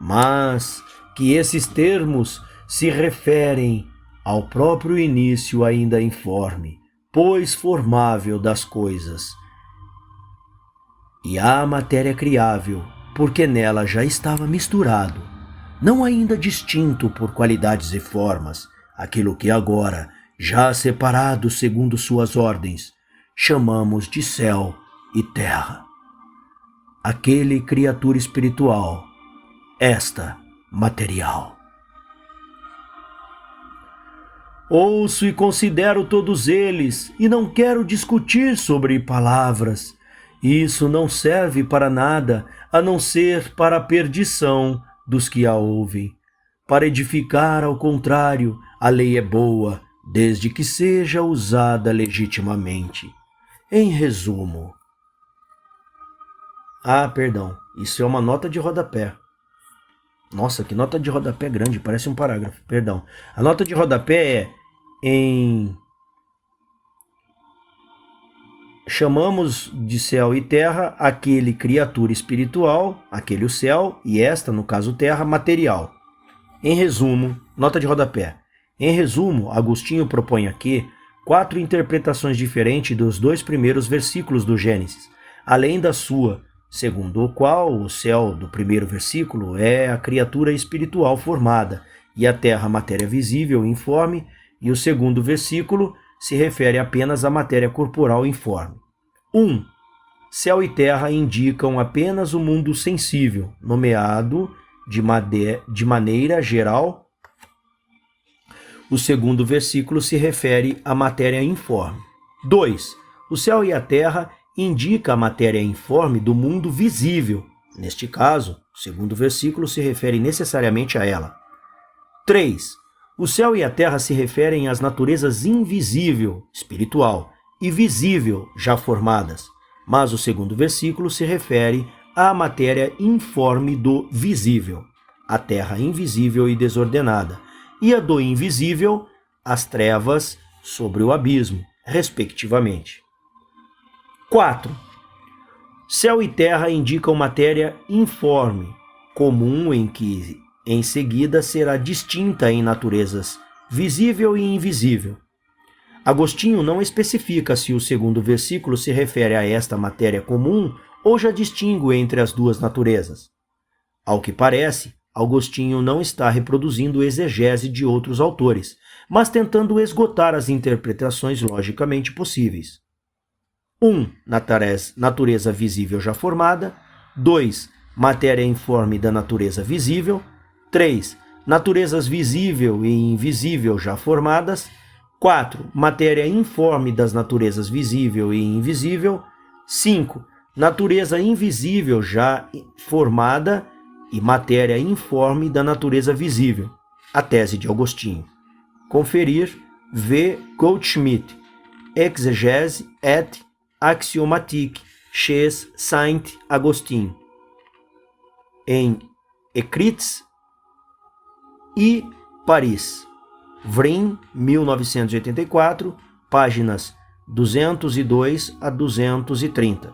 mas que esses termos se referem ao próprio início ainda informe, pois formável das coisas, e à matéria criável, porque nela já estava misturado, não ainda distinto por qualidades e formas, aquilo que agora, já separado segundo suas ordens, chamamos de céu e terra. Aquele criatura espiritual, esta material. Ouço e considero todos eles, e não quero discutir sobre palavras. Isso não serve para nada, a não ser para a perdição dos que a ouvem. Para edificar, ao contrário, a lei é boa, desde que seja usada legitimamente. Em resumo... isso é uma nota de rodapé. Nossa, que nota de rodapé grande, parece um parágrafo, perdão. A nota de rodapé é chamamos de céu e terra aquele criatura espiritual, aquele o céu, e esta, no caso terra, material. Em resumo, nota de rodapé. Em resumo, Agostinho propõe aqui 4 interpretações diferentes dos 2 primeiros versículos do Gênesis, além da sua, segundo o qual o céu do primeiro versículo é a criatura espiritual formada, e a terra a matéria visível e informe, e o segundo versículo se refere apenas à matéria corporal informe. 1. Céu e terra indicam apenas o mundo sensível, nomeado de maneira geral. O segundo versículo se refere à matéria informe. 2. O céu e a terra indicam a matéria informe do mundo visível. Neste caso, o segundo versículo se refere necessariamente a ela. 3. O céu e a terra se referem às naturezas invisível, espiritual, e visível, já formadas, mas o segundo versículo se refere à matéria informe do visível, a terra invisível e desordenada, e a do invisível, as trevas sobre o abismo, respectivamente. 4. Céu e terra indicam matéria informe, comum em que em seguida será distinta em naturezas visível e invisível. Agostinho não especifica se o segundo versículo se refere a esta matéria comum ou já distingue entre as duas naturezas. Ao que parece, Agostinho não está reproduzindo exegese de outros autores, mas tentando esgotar as interpretações logicamente possíveis. 1. Natureza visível já formada. 2. Matéria informe da natureza visível. 3. Naturezas visível e invisível já formadas. 4. Matéria informe das naturezas visível e invisível. 5. Natureza invisível já formada e matéria informe da natureza visível. A tese de Agostinho. Conferir V. Goldschmidt, Exegese et Axiomatique chez Saint-Augustin, em Écrits e Paris, Vrin, 1984, páginas 202 a 230.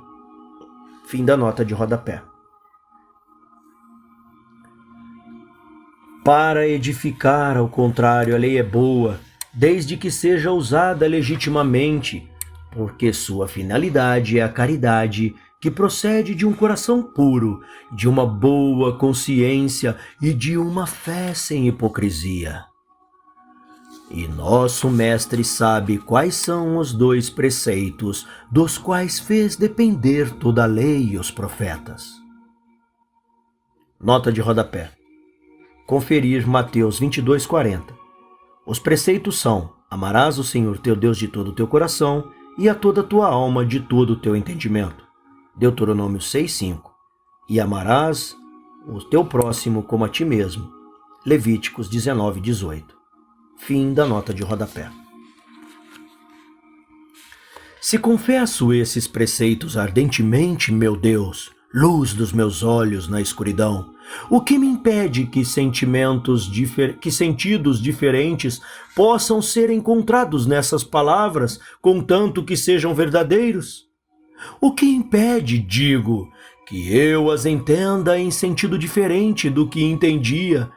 Fim da nota de rodapé. Para edificar, ao contrário, a lei é boa, desde que seja usada legitimamente, porque sua finalidade é a caridade que procede de um coração puro, de uma boa consciência e de uma fé sem hipocrisia. E nosso mestre sabe quais são os 2 preceitos dos quais fez depender toda a lei e os profetas. Nota de rodapé. Conferir Mateus 22:40. Os preceitos são: amarás o Senhor teu Deus de todo o teu coração e a toda a tua alma de todo o teu entendimento. Deuteronômio 6:5. E amarás o teu próximo como a ti mesmo. Levíticos 19:18. Fim da nota de rodapé. Se confesso esses preceitos ardentemente, meu Deus, luz dos meus olhos na escuridão, o que me impede que sentidos diferentes possam ser encontrados nessas palavras, contanto que sejam verdadeiros? O que impede, digo, que eu as entenda em sentido diferente do que entendia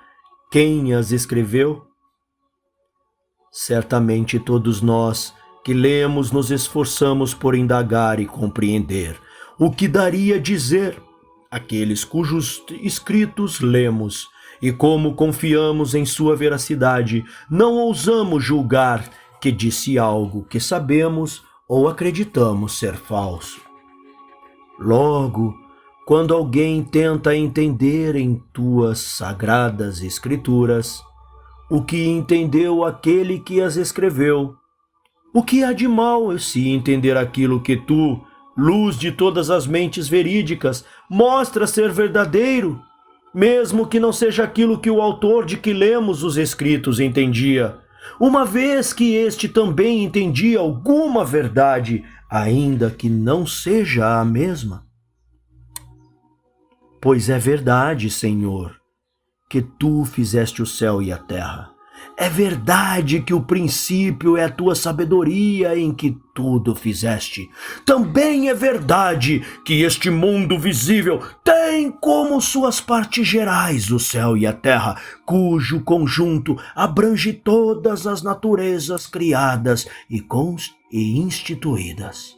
quem as escreveu? Certamente todos nós que lemos nos esforçamos por indagar e compreender o que daria dizer aqueles cujos escritos lemos, e como confiamos em sua veracidade, não ousamos julgar que disse algo que sabemos ou acreditamos ser falso. Logo, quando alguém tenta entender em tuas sagradas escrituras o que entendeu aquele que as escreveu, o que há de mal se entender aquilo que tu, luz de todas as mentes verídicas, mostra ser verdadeiro, mesmo que não seja aquilo que o autor de que lemos os escritos entendia, uma vez que este também entendia alguma verdade, ainda que não seja a mesma? Pois é verdade, Senhor, que tu fizeste o céu e a terra. É verdade que o princípio é a tua sabedoria em que tudo fizeste. Também é verdade que este mundo visível tem como suas partes gerais o céu e a terra, cujo conjunto abrange todas as naturezas criadas e instituídas.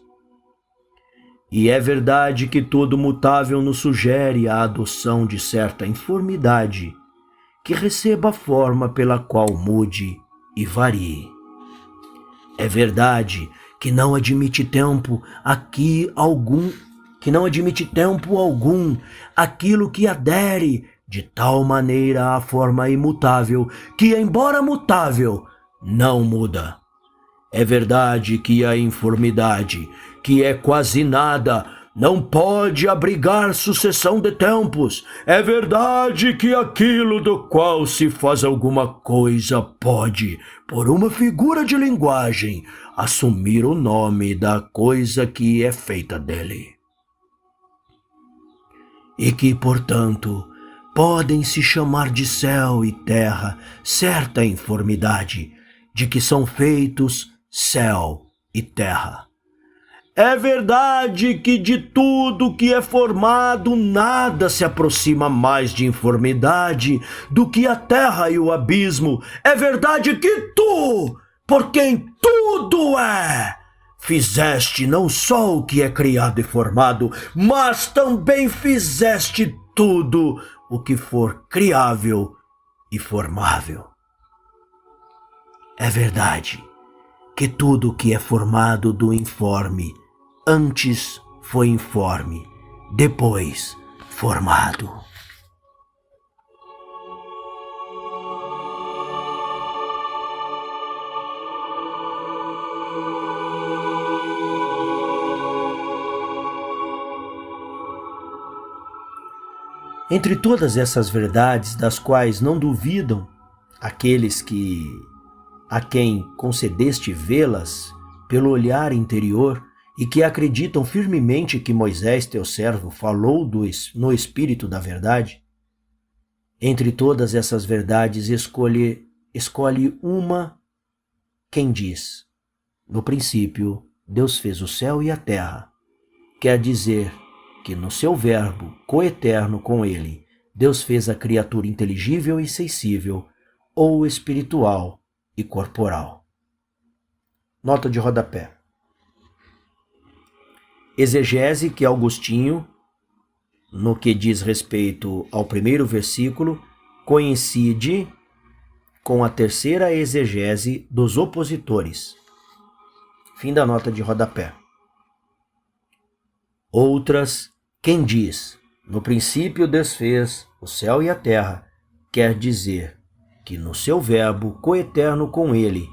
E é verdade que todo mutável nos sugere a adoção de certa informidade, que receba a forma pela qual mude e varie. É verdade que não admite tempo algum aquilo que adere de tal maneira à forma imutável que, embora mutável, não muda. É verdade que a informidade, que é quase nada, não pode abrigar sucessão de tempos. É verdade que aquilo do qual se faz alguma coisa pode, por uma figura de linguagem, assumir o nome da coisa que é feita dele. E que, portanto, podem se chamar de céu e terra certa informidade, de que são feitos céu e terra. É verdade que de tudo que é formado nada se aproxima mais de informidade do que a terra e o abismo. É verdade que tu, por quem tudo é, fizeste não só o que é criado e formado, mas também fizeste tudo o que for criável e formável. É verdade que tudo o que é formado do informe antes foi informe, depois formado. Entre todas essas verdades, das quais não duvidam aqueles a quem concedeste vê-las pelo olhar interior e que acreditam firmemente que Moisés, teu servo, falou no Espírito da verdade, entre todas essas verdades escolhe uma quem diz: no princípio, Deus fez o céu e a terra. Quer dizer que no seu verbo coeterno com ele, Deus fez a criatura inteligível e sensível, ou espiritual e corporal. Nota de rodapé. Exegese que Agostinho, no que diz respeito ao primeiro versículo, coincide com a terceira exegese dos opositores. Fim da nota de rodapé. Outras, quem diz: no princípio Deus fez o céu e a terra, quer dizer que no seu verbo coeterno com ele,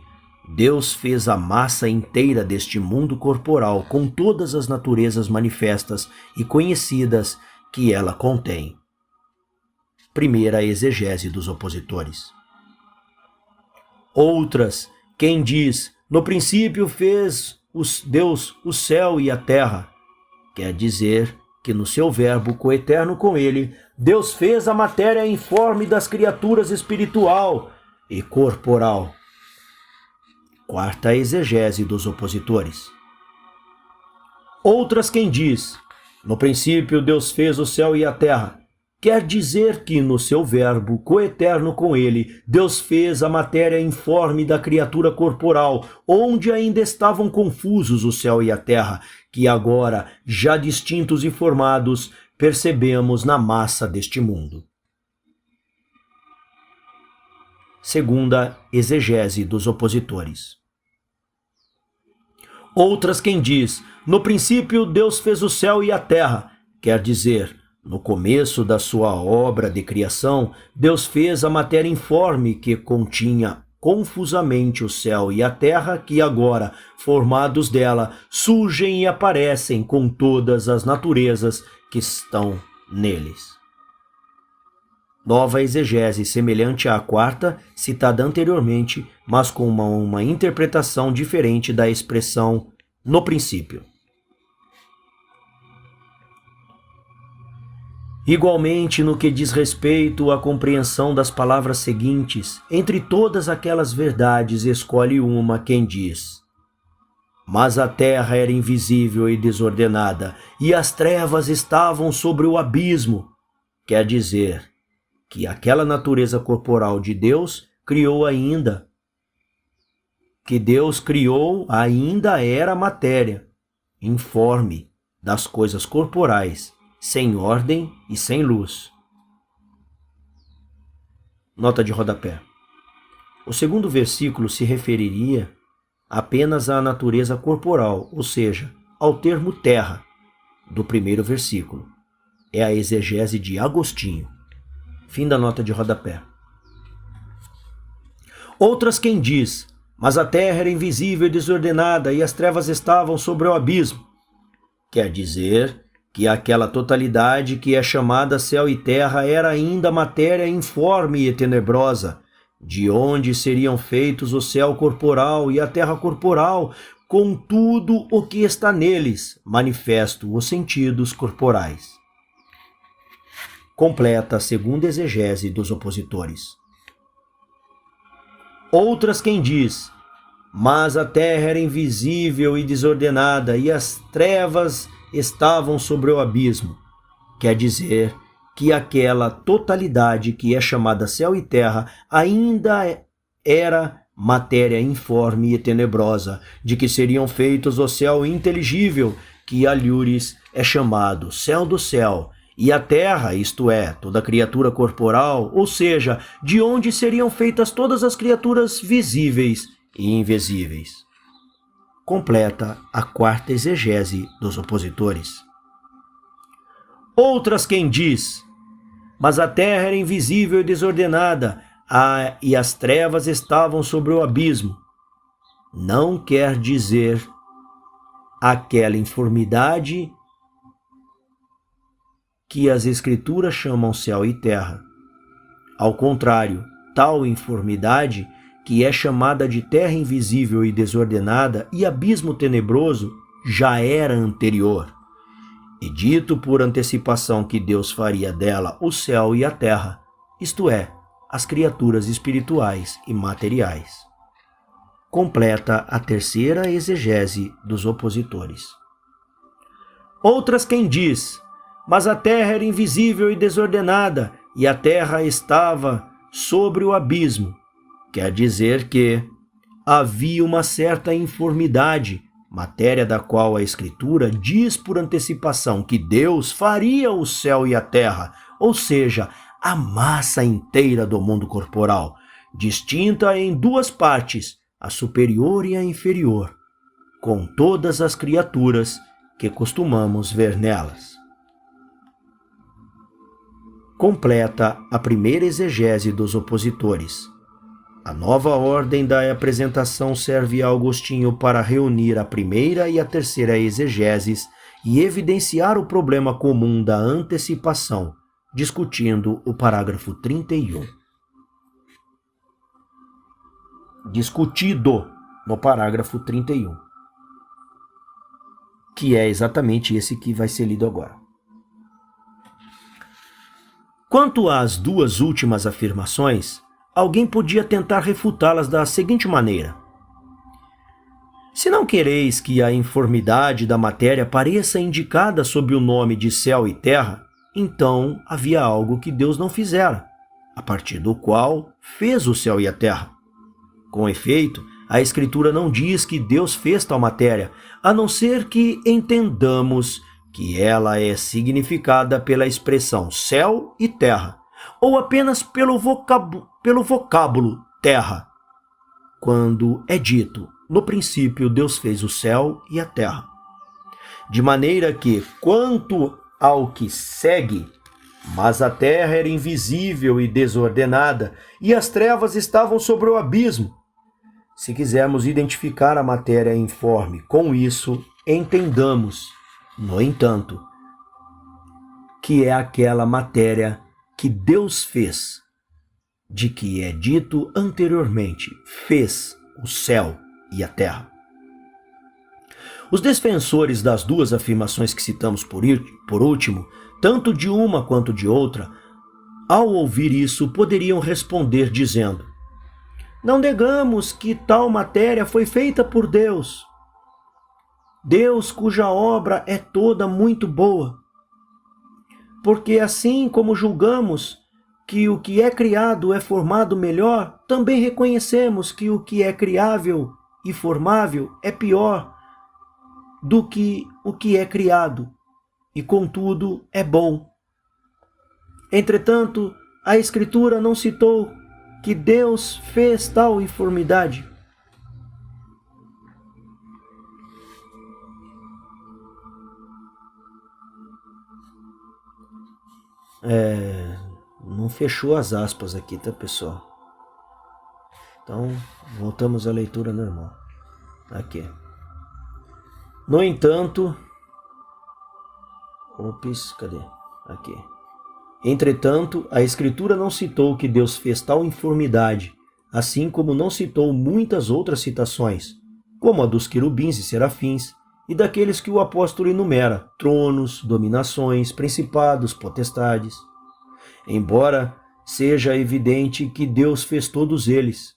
Deus fez a massa inteira deste mundo corporal com todas as naturezas manifestas e conhecidas que ela contém. Primeira exegese dos opositores. Outras, quem diz: no princípio fez Deus o céu e a terra, quer dizer que no seu verbo coeterno com ele, Deus fez a matéria informe das criaturas espiritual e corporal. Quarta exegese dos opositores. Outras, quem diz: no princípio Deus fez o céu e a terra, quer dizer que no seu verbo coeterno com ele, Deus fez a matéria informe da criatura corporal, onde ainda estavam confusos o céu e a terra, que agora, já distintos e formados, percebemos na massa deste mundo. Segunda exegese dos opositores. Outras, quem diz: no princípio Deus fez o céu e a terra, quer dizer, no começo da sua obra de criação, Deus fez a matéria informe que continha confusamente o céu e a terra, que agora, formados dela, surgem e aparecem com todas as naturezas que estão neles. Nova exegese semelhante à quarta, citada anteriormente, mas com uma interpretação diferente da expressão no princípio. Igualmente, no que diz respeito à compreensão das palavras seguintes, entre todas aquelas verdades escolhe uma quem diz: mas a terra era invisível e desordenada, e as trevas estavam sobre o abismo. Quer dizer que aquela natureza corporal de Deus criou ainda, que Deus criou ainda era matéria, informe das coisas corporais, sem ordem e sem luz. Nota de rodapé. O segundo versículo se referiria apenas à natureza corporal, ou seja, ao termo terra, do primeiro versículo. É a exegese de Agostinho. Fim da nota de rodapé. Outras quem diz, mas a terra era invisível e desordenada e as trevas estavam sobre o abismo. Quer dizer que aquela totalidade que é chamada céu e terra era ainda matéria informe e tenebrosa, de onde seriam feitos o céu corporal e a terra corporal, com tudo o que está neles, manifesto os sentidos corporais. Completa a segunda exegese dos opositores. Outras quem diz, mas a terra era invisível e desordenada e as trevas estavam sobre o abismo. Quer dizer que aquela totalidade que é chamada céu e terra ainda era matéria informe e tenebrosa, de que seriam feitos o céu inteligível, que alhures é chamado céu do céu, e a terra, isto é, toda criatura corporal, ou seja, de onde seriam feitas todas as criaturas visíveis e invisíveis. Completa a quarta exegese dos opositores. Outras quem diz, mas a terra era invisível e desordenada, e as trevas estavam sobre o abismo. Não quer dizer aquela informidade que as Escrituras chamam céu e terra. Ao contrário, tal informidade, que é chamada de terra invisível e desordenada e abismo tenebroso, já era anterior, e dito por antecipação que Deus faria dela o céu e a terra, isto é, as criaturas espirituais e materiais. Completa a terceira exegese dos opositores. Outras quem diz, mas a terra era invisível e desordenada, e a terra estava sobre o abismo. Quer dizer que havia uma certa informidade, matéria da qual a Escritura diz por antecipação que Deus faria o céu e a terra, ou seja, a massa inteira do mundo corporal, distinta em duas partes, a superior e a inferior, com todas as criaturas que costumamos ver nelas. Completa a primeira exegese dos opositores. A nova ordem da apresentação serve a Agostinho para reunir a primeira e a terceira exegeses e evidenciar o problema comum da antecipação, discutindo o parágrafo 31. Discutido no parágrafo 31, que é exatamente esse que vai ser lido agora. Quanto às duas últimas afirmações, alguém podia tentar refutá-las da seguinte maneira: se não quereis que a informidade da matéria pareça indicada sob o nome de céu e terra, então havia algo que Deus não fizera, a partir do qual fez o céu e a terra. Com efeito, a Escritura não diz que Deus fez tal matéria, a não ser que entendamos que ela é significada pela expressão céu e terra, ou apenas pelo vocábulo terra, quando é dito, no princípio Deus fez o céu e a terra. De maneira que, quanto ao que segue, mas a terra era invisível e desordenada, e as trevas estavam sobre o abismo. Se quisermos identificar a matéria informe com isso, entendamos, no entanto, que é aquela matéria que Deus fez, de que é dito anteriormente, fez o céu e a terra. Os defensores das duas afirmações que citamos por último, tanto de uma quanto de outra, ao ouvir isso, poderiam responder dizendo: não negamos que tal matéria foi feita por Deus. Deus, cuja obra é toda muito boa. Porque assim como julgamos que o que é criado é formado melhor, também reconhecemos que o que é criável e formável é pior do que o que é criado, e contudo é bom. Entretanto, a Escritura não citou que Deus fez tal informidade. Não fechou as aspas aqui, tá, pessoal? Então, voltamos à leitura normal. Aqui. No entanto... cadê? Aqui. Entretanto, a Escritura não citou que Deus fez tal informidade, assim como não citou muitas outras citações, como a dos querubins e serafins, e daqueles que o apóstolo enumera, tronos, dominações, principados, potestades. Embora seja evidente que Deus fez todos eles.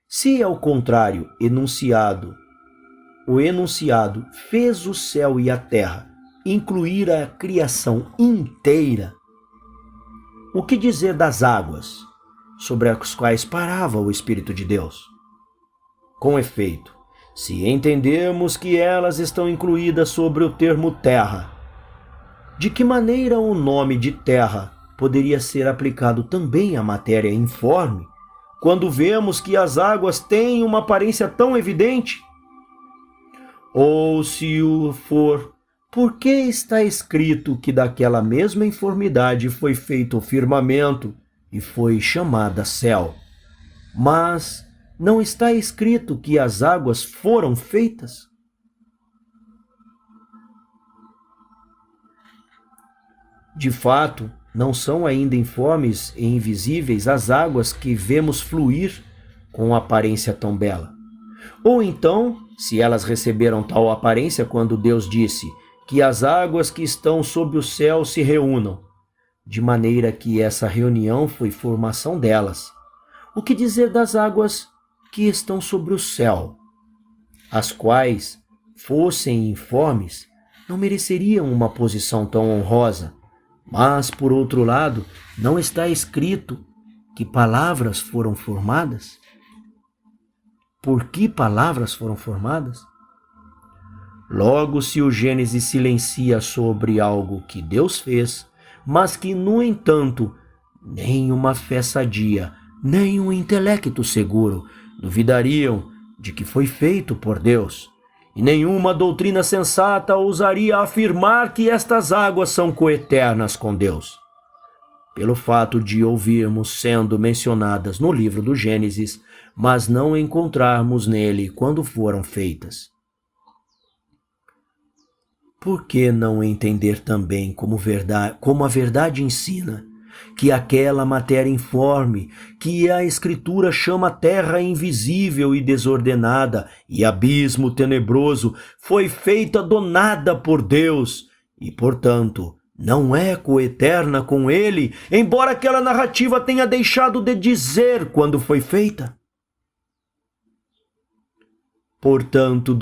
Se, ao contrário, o enunciado fez o céu e a terra, incluir a criação inteira, o que dizer das águas, sobre as quais parava o Espírito de Deus? Com efeito, se entendermos que elas estão incluídas sobre o termo terra, de que maneira o nome de terra poderia ser aplicado também à matéria informe, quando vemos que as águas têm uma aparência tão evidente? Ou, se o for, por que está escrito que daquela mesma informidade foi feito o firmamento e foi chamada céu? Mas não está escrito que as águas foram feitas? De fato, não são ainda informes e invisíveis as águas que vemos fluir com aparência tão bela. Ou então, se elas receberam tal aparência quando Deus disse que as águas que estão sob o céu se reúnam, de maneira que essa reunião foi formação delas. O que dizer das águas que estão sobre o céu, as quais, fossem informes, não mereceriam uma posição tão honrosa, mas, por outro lado, não está escrito que palavras foram formadas? Por que palavras foram formadas? Logo, se o Gênesis silencia sobre algo que Deus fez, mas que, no entanto, nem uma fé sadia, nem um intelecto seguro duvidariam de que foi feito por Deus, e nenhuma doutrina sensata ousaria afirmar que estas águas são coeternas com Deus. Pelo fato de ouvirmos sendo mencionadas no livro do Gênesis, mas não encontrarmos nele quando foram feitas. Por que não entender também como a verdade ensina que aquela matéria informe, que a Escritura chama terra invisível e desordenada e abismo tenebroso, foi feita do nada por Deus e, portanto, não é coeterna com Ele, embora aquela narrativa tenha deixado de dizer quando foi feita? Portanto,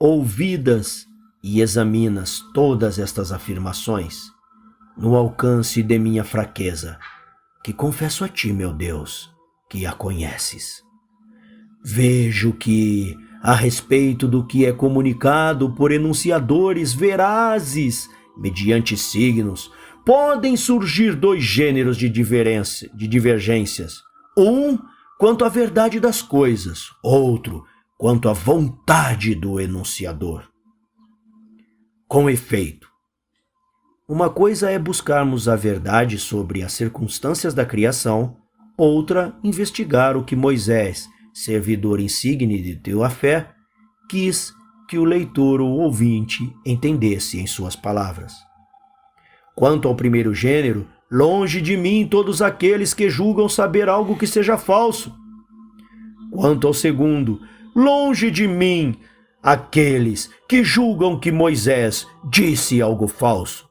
ouvidas e examinas todas estas afirmações, no alcance de minha fraqueza, que confesso a ti, meu Deus, que a conheces. Vejo que, a respeito do que é comunicado por enunciadores verazes, mediante signos, podem surgir dois gêneros de divergências. Um, quanto à verdade das coisas, outro, quanto à vontade do enunciador. Com efeito, uma coisa é buscarmos a verdade sobre as circunstâncias da criação, outra, investigar o que Moisés, servidor insigne de tua fé, quis que o leitor ou ouvinte entendesse em suas palavras. Quanto ao primeiro gênero, longe de mim todos aqueles que julgam saber algo que seja falso. Quanto ao segundo, longe de mim aqueles que julgam que Moisés disse algo falso.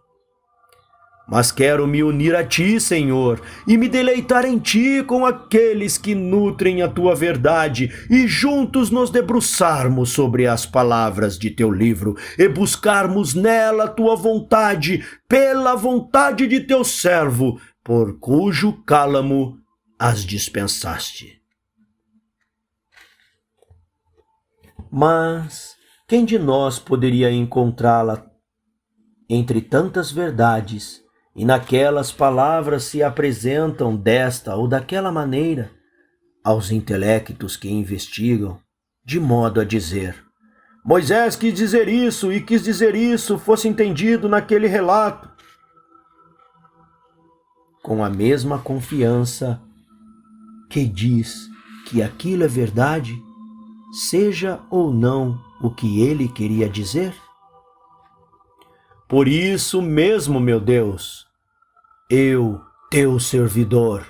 Mas quero me unir a ti, Senhor, e me deleitar em ti com aqueles que nutrem a tua verdade, e juntos nos debruçarmos sobre as palavras de teu livro, e buscarmos nela a tua vontade, pela vontade de teu servo, por cujo cálamo as dispensaste. Mas quem de nós poderia encontrá-la entre tantas verdades, e naquelas palavras se apresentam desta ou daquela maneira aos intelectos que investigam, de modo a dizer: Moisés quis dizer isso e quis dizer isso, fosse entendido naquele relato, com a mesma confiança que diz que aquilo é verdade, seja ou não o que ele queria dizer? Por isso mesmo, meu Deus, eu, teu servidor,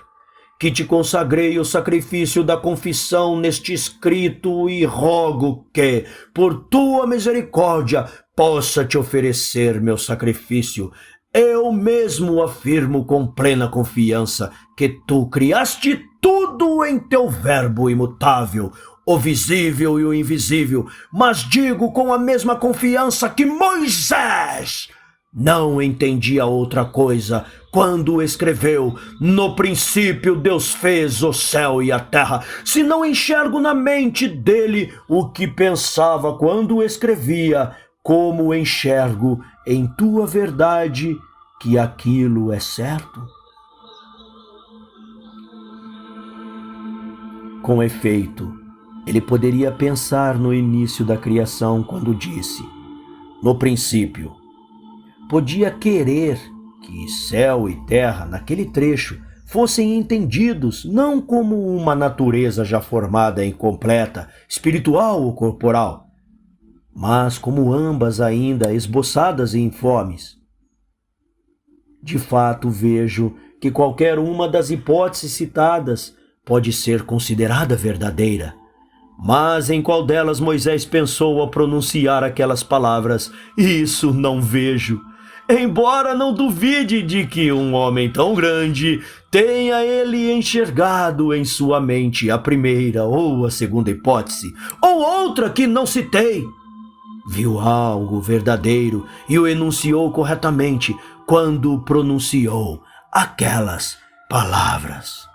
que te consagrei o sacrifício da confissão neste escrito e rogo que, por tua misericórdia, possa te oferecer meu sacrifício. Eu mesmo afirmo com plena confiança que tu criaste tudo em teu verbo imutável, o visível e o invisível, mas digo com a mesma confiança que Moisés não entendia outra coisa quando escreveu: no princípio Deus fez o céu e a terra, se não enxergo na mente dele o que pensava quando escrevia, como enxergo em tua verdade que aquilo é certo? Com efeito, ele poderia pensar no início da criação quando disse: no princípio. Podia querer que céu e terra, naquele trecho, fossem entendidos não como uma natureza já formada e completa, espiritual ou corporal, mas como ambas ainda esboçadas e informes. De fato, vejo que qualquer uma das hipóteses citadas pode ser considerada verdadeira. Mas em qual delas Moisés pensou ao pronunciar aquelas palavras? Isso não vejo. Embora não duvide de que um homem tão grande tenha ele enxergado em sua mente a primeira ou a segunda hipótese, ou outra que não citei. Viu algo verdadeiro e o enunciou corretamente quando pronunciou aquelas palavras.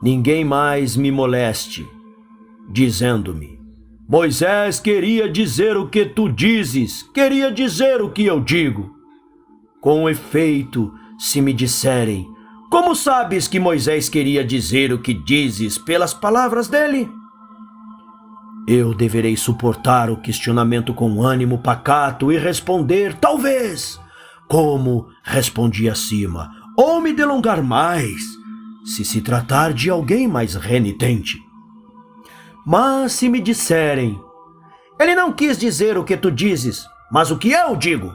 Ninguém mais me moleste, dizendo-me: Moisés queria dizer o que tu dizes, queria dizer o que eu digo. Com efeito, se me disserem: como sabes que Moisés queria dizer o que dizes pelas palavras dele? Eu deverei suportar o questionamento com ânimo pacato e responder: talvez, como respondi acima, ou me delongar mais, se tratar de alguém mais renitente. Mas se me disserem: ele não quis dizer o que tu dizes, mas o que eu digo,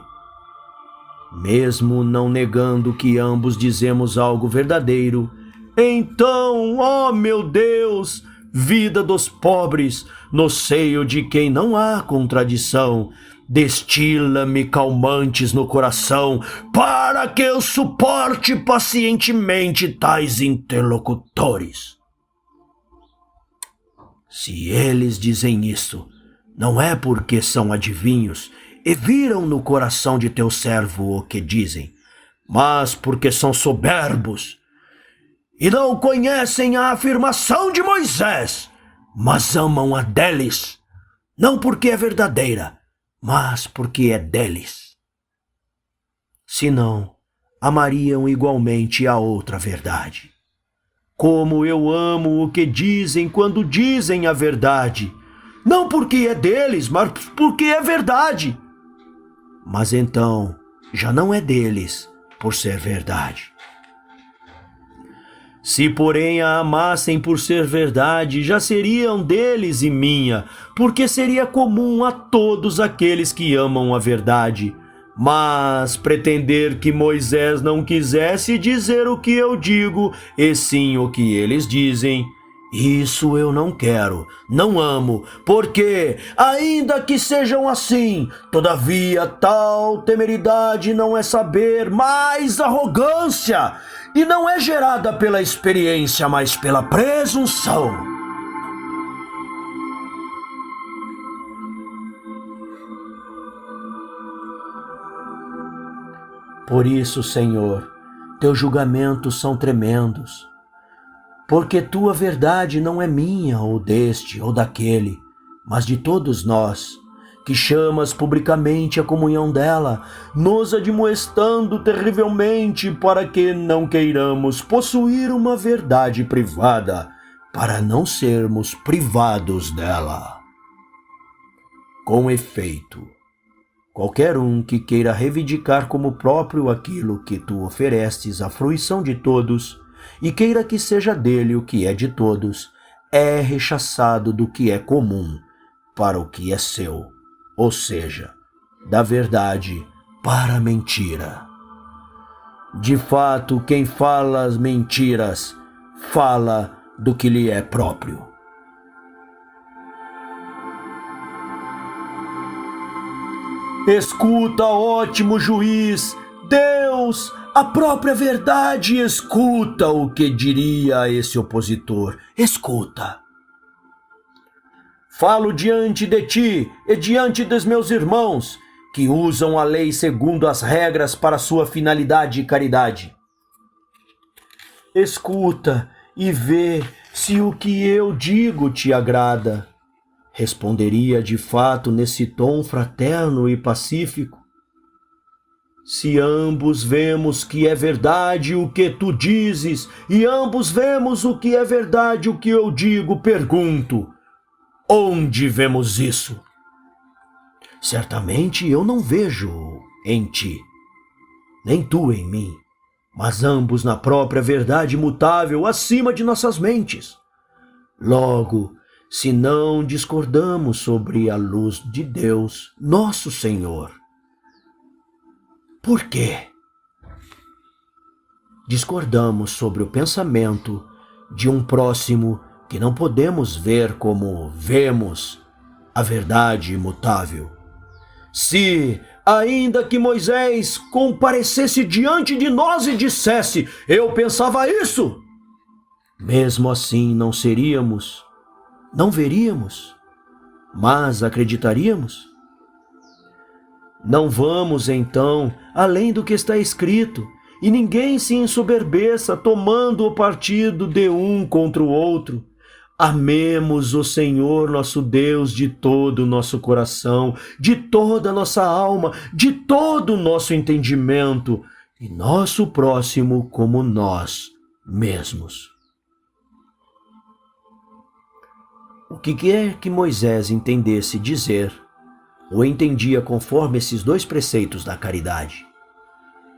mesmo não negando que ambos dizemos algo verdadeiro, então, ó meu Deus, vida dos pobres, no seio de quem não há contradição, destila-me calmantes no coração, para que eu suporte pacientemente tais interlocutores. Se eles dizem isso, não é porque são adivinhos e viram no coração de teu servo o que dizem, mas porque são soberbos e não conhecem a afirmação de Moisés, mas amam a deles, não porque é verdadeira, mas porque é deles. Senão, amariam igualmente a outra verdade. Como eu amo o que dizem quando dizem a verdade, não porque é deles, mas porque é verdade. Mas então, já não é deles, por ser verdade. Se, porém, a amassem por ser verdade, já seriam deles e minha, porque seria comum a todos aqueles que amam a verdade. Mas pretender que Moisés não quisesse dizer o que eu digo, e sim o que eles dizem, isso eu não quero, não amo, porque, ainda que sejam assim, todavia tal temeridade não é saber, mas arrogância, e não é gerada pela experiência, mas pela presunção. Por isso, Senhor, teus julgamentos são tremendos, porque tua verdade não é minha, ou deste, ou daquele, mas de todos nós, que chamas publicamente a comunhão dela, nos admoestando terrivelmente para que não queiramos possuir uma verdade privada, para não sermos privados dela. Com efeito, Qualquer um que queira reivindicar como próprio aquilo que tu oferestes à fruição de todos, e queira que seja dele o que é de todos, é rechaçado do que é comum para o que é seu, ou seja, da verdade para a mentira. De fato, quem fala as mentiras, fala do que lhe é próprio. Escuta, ótimo juiz, Deus, a própria verdade, escuta o que diria esse opositor. Escuta. Falo diante de ti e diante dos meus irmãos, que usam a lei segundo as regras para sua finalidade e caridade. Escuta e vê se o que eu digo te agrada. Responderia de fato nesse tom fraterno e pacífico. Se ambos vemos que é verdade o que tu dizes, e ambos vemos o que é verdade o que eu digo, pergunto, onde vemos isso? Certamente eu não vejo em ti, nem tu em mim, mas ambos na própria verdade imutável acima de nossas mentes. Logo, se não discordamos sobre a luz de Deus, nosso Senhor, por quê? Discordamos sobre o pensamento de um próximo que não podemos ver como vemos a verdade imutável. Se, ainda que Moisés comparecesse diante de nós e dissesse, eu pensava isso, mesmo assim não seríamos, não veríamos, mas acreditaríamos? Não vamos, então, além do que está escrito, e ninguém se ensoberbeça tomando o partido de um contra o outro. Amemos o Senhor nosso Deus de todo o nosso coração, de toda a nossa alma, de todo o nosso entendimento, e nosso próximo como nós mesmos. O que quer que Moisés entendesse dizer, ou entendia conforme esses dois preceitos da caridade.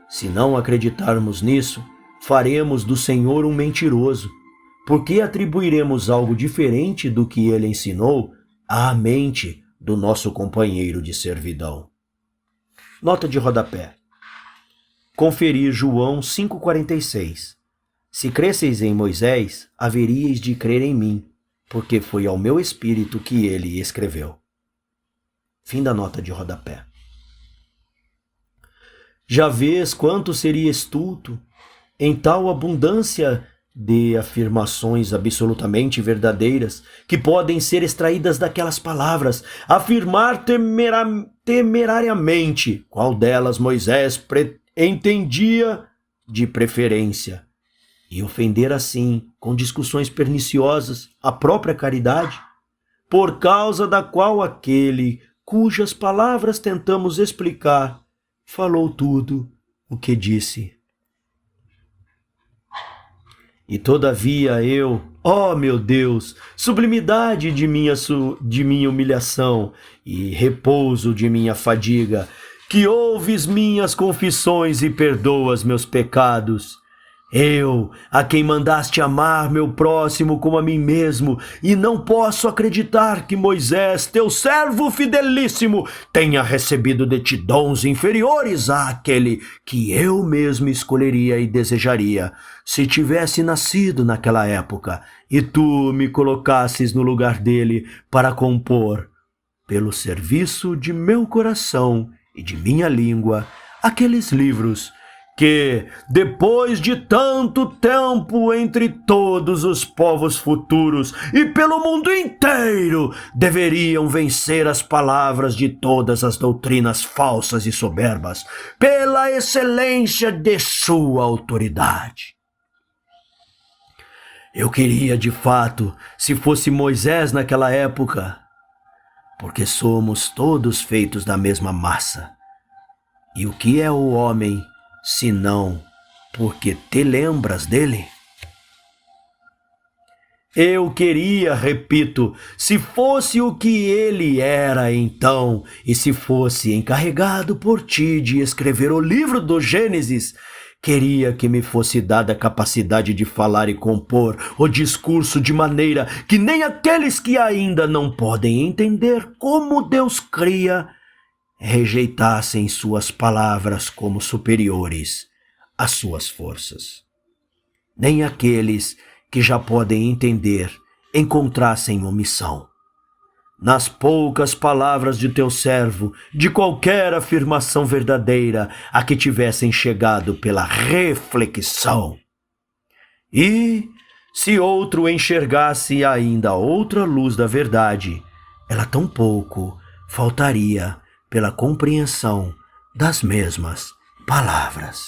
Se não acreditarmos nisso, faremos do Senhor um mentiroso, porque atribuiremos algo diferente do que ele ensinou à mente do nosso companheiro de servidão. Nota de rodapé. Conferir João 5,46. Se cresceis em Moisés, haveríeis de crer em mim, porque foi ao meu espírito que ele escreveu. Fim da nota de rodapé. Já vês quanto seria estulto, em tal abundância de afirmações absolutamente verdadeiras, que podem ser extraídas daquelas palavras, afirmar temerariamente qual delas Moisés entendia de preferência, e ofender assim, com discussões perniciosas, a própria caridade, por causa da qual aquele cujas palavras tentamos explicar, falou tudo o que disse. E todavia eu, ó meu Deus, sublimidade de minha humilhação e repouso de minha fadiga, que ouves minhas confissões e perdoas meus pecados, eu, a quem mandaste amar meu próximo como a mim mesmo, e não posso acreditar que Moisés, teu servo fidelíssimo, tenha recebido de ti dons inferiores àquele que eu mesmo escolheria e desejaria, se tivesse nascido naquela época, e tu me colocasses no lugar dele para compor, pelo serviço de meu coração e de minha língua, aqueles livros que, depois de tanto tempo entre todos os povos futuros e pelo mundo inteiro, deveriam vencer as palavras de todas as doutrinas falsas e soberbas, pela excelência de sua autoridade. Eu queria, de fato, se fosse Moisés naquela época, porque somos todos feitos da mesma massa. E o que é o homem, senão porque te lembras dele? Eu queria, repito, se fosse o que ele era então, e se fosse encarregado por ti de escrever o livro do Gênesis, queria que me fosse dada a capacidade de falar e compor o discurso de maneira que nem aqueles que ainda não podem entender como Deus cria, rejeitassem suas palavras como superiores às suas forças. Nem aqueles que já podem entender encontrassem omissão nas poucas palavras de teu servo, de qualquer afirmação verdadeira a que tivessem chegado pela reflexão. E, se outro enxergasse ainda outra luz da verdade, ela tampouco faltaria pela compreensão das mesmas palavras.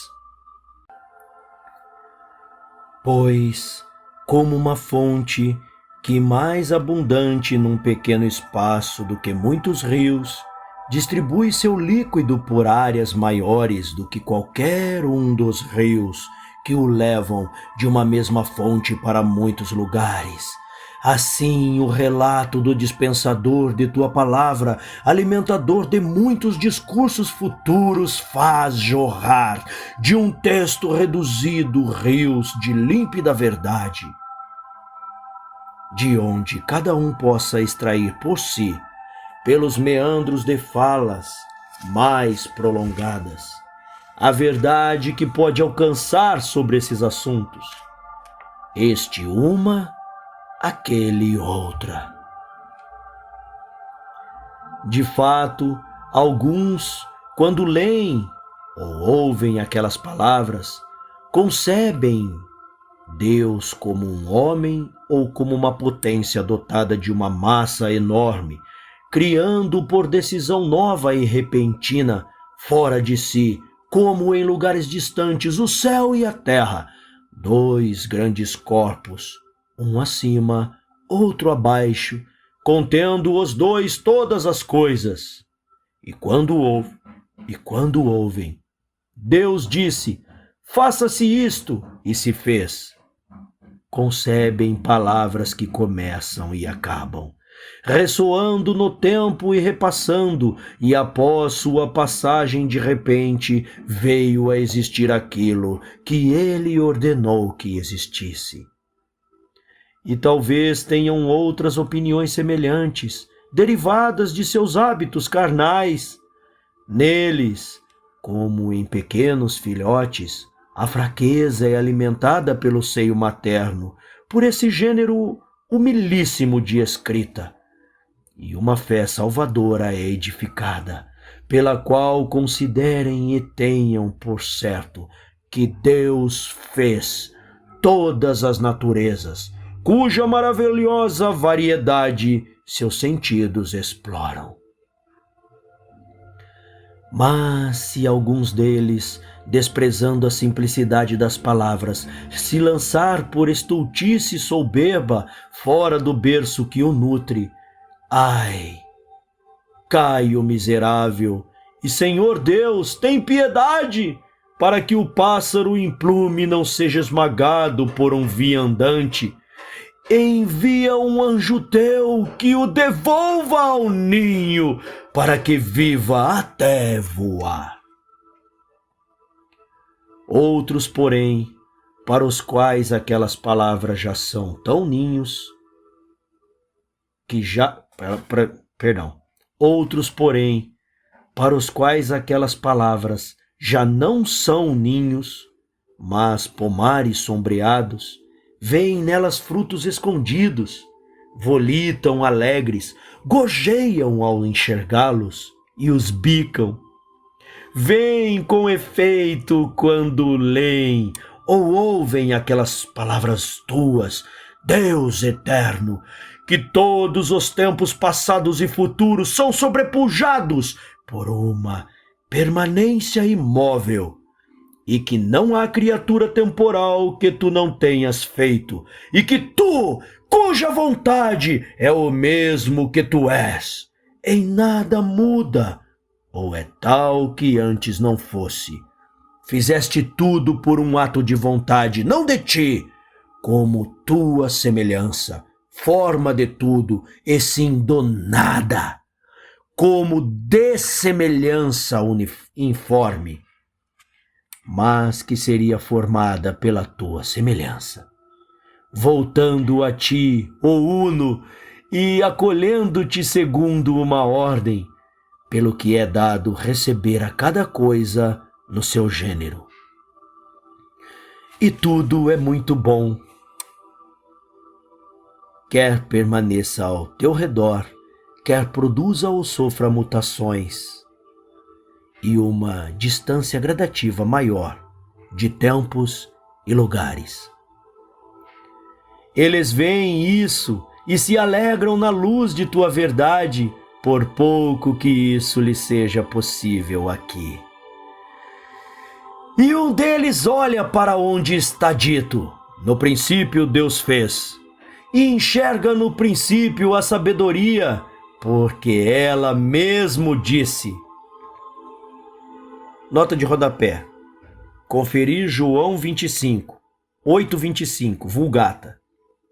Pois, como uma fonte que mais abundante num pequeno espaço do que muitos rios, distribui seu líquido por áreas maiores do que qualquer um dos rios que o levam de uma mesma fonte para muitos lugares. Assim, o relato do dispensador de tua palavra, alimentador de muitos discursos futuros, faz jorrar de um texto reduzido rios de límpida verdade, de onde cada um possa extrair por si, pelos meandros de falas mais prolongadas, a verdade que pode alcançar sobre esses assuntos. Este uma, aquele outra. De fato, alguns, quando leem ou ouvem aquelas palavras, concebem Deus como um homem ou como uma potência dotada de uma massa enorme, criando por decisão nova e repentina, fora de si, como em lugares distantes, o céu e a terra, dois grandes corpos, um acima, outro abaixo, contendo os dois todas as coisas. E quando ouvem, Deus disse: faça-se isto, e se fez. Concebem palavras que começam e acabam, ressoando no tempo e repassando, e após sua passagem de repente veio a existir aquilo que ele ordenou que existisse. E talvez tenham outras opiniões semelhantes, derivadas de seus hábitos carnais. Neles, como em pequenos filhotes, a fraqueza é alimentada pelo seio materno, por esse gênero humilíssimo de escrita, e uma fé salvadora é edificada, pela qual considerem e tenham por certo que Deus fez todas as naturezas, cuja maravilhosa variedade seus sentidos exploram. Mas se alguns deles, desprezando a simplicidade das palavras, se lançar por estultice soberba fora do berço que o nutre, ai, cai o miserável, e Senhor Deus, tem piedade, para que o pássaro em plume não seja esmagado por um viandante. Envia um anjo teu que o devolva ao ninho, para que viva até voar. Outros, porém, para os quais aquelas palavras já são tão ninhos, Outros, porém, para os quais aquelas palavras já não são ninhos, mas pomares sombreados, veem nelas frutos escondidos, volitam alegres, gojeiam ao enxergá-los e os bicam. Vêm com efeito quando leem ou ouvem aquelas palavras tuas, Deus eterno, que todos os tempos passados e futuros são sobrepujados por uma permanência imóvel, e que não há criatura temporal que tu não tenhas feito, e que tu, cuja vontade é o mesmo que tu és, em nada muda, ou é tal que antes não fosse. Fizeste tudo por um ato de vontade, não de ti, como tua semelhança, forma de tudo, e sim do nada, como dessemelhança informe, mas que seria formada pela tua semelhança. Voltando a ti, ó Uno, e acolhendo-te segundo uma ordem, pelo que é dado receber a cada coisa no seu gênero. E tudo é muito bom, quer permaneça ao teu redor, quer produza ou sofra mutações, e uma distância gradativa maior de tempos e lugares. Eles veem isso e se alegram na luz de tua verdade, por pouco que isso lhe seja possível aqui. E um deles olha para onde está dito: no princípio Deus fez, e enxerga no princípio a sabedoria, porque ela mesmo disse. Nota de rodapé. Conferir João 25, 8:25, Vulgata.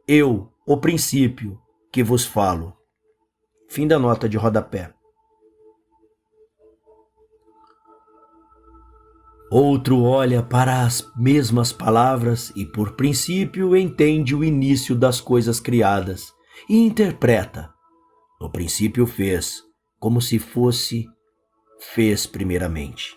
Eu, o princípio, que vos falo. Fim da nota de rodapé. Outro olha para as mesmas palavras e, por princípio, entende o início das coisas criadas e interpreta. No princípio fez, como se fosse, fez primeiramente.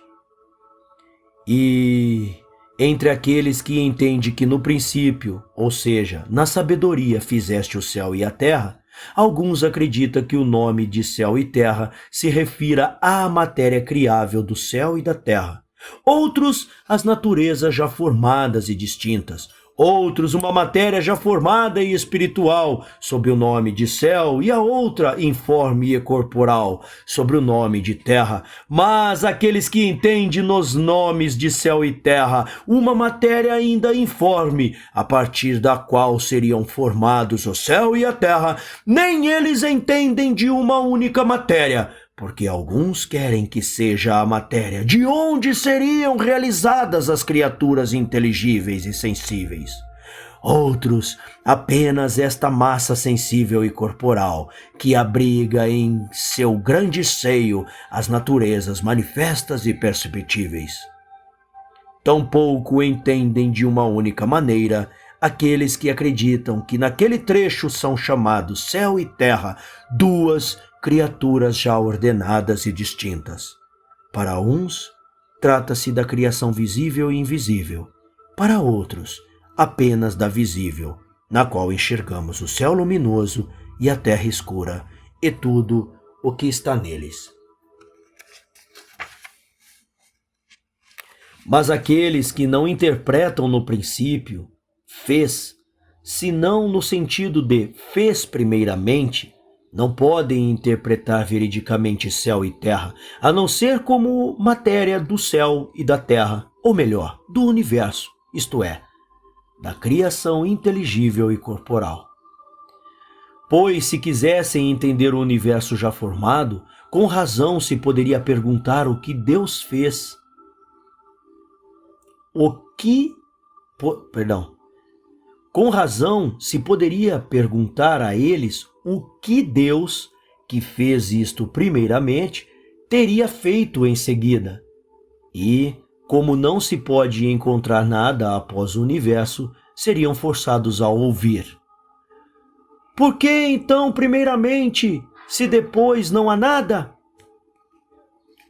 E entre aqueles que entendem que no princípio, ou seja, na sabedoria fizeste o céu e a terra, alguns acreditam que o nome de céu e terra se refira à matéria criável do céu e da terra. Outros, as naturezas já formadas e distintas. Outros, uma matéria já formada e espiritual, sob o nome de céu, e a outra, informe e corporal, sobre o nome de terra. Mas aqueles que entendem nos nomes de céu e terra, uma matéria ainda informe, a partir da qual seriam formados o céu e a terra, nem eles entendem de uma única matéria, porque alguns querem que seja a matéria de onde seriam realizadas as criaturas inteligíveis e sensíveis. Outros, apenas esta massa sensível e corporal, que abriga em seu grande seio as naturezas manifestas e perceptíveis. Tampouco entendem de uma única maneira aqueles que acreditam que naquele trecho são chamados céu e terra duas criaturas já ordenadas e distintas. Para uns, trata-se da criação visível e invisível. Para outros, apenas da visível, na qual enxergamos o céu luminoso e a terra escura e tudo o que está neles. Mas aqueles que não interpretam no princípio, fez, senão no sentido de fez primeiramente, não podem interpretar veridicamente céu e terra, a não ser como matéria do céu e da terra, ou melhor, do universo, isto é, da criação inteligível e corporal. Pois se quisessem entender o universo já formado, com razão se poderia perguntar o que Deus fez. Com razão se poderia perguntar a eles o que Deus, que fez isto primeiramente, teria feito em seguida. E, como não se pode encontrar nada após o universo, seriam forçados a ouvir. Por que então, primeiramente, se depois não há nada?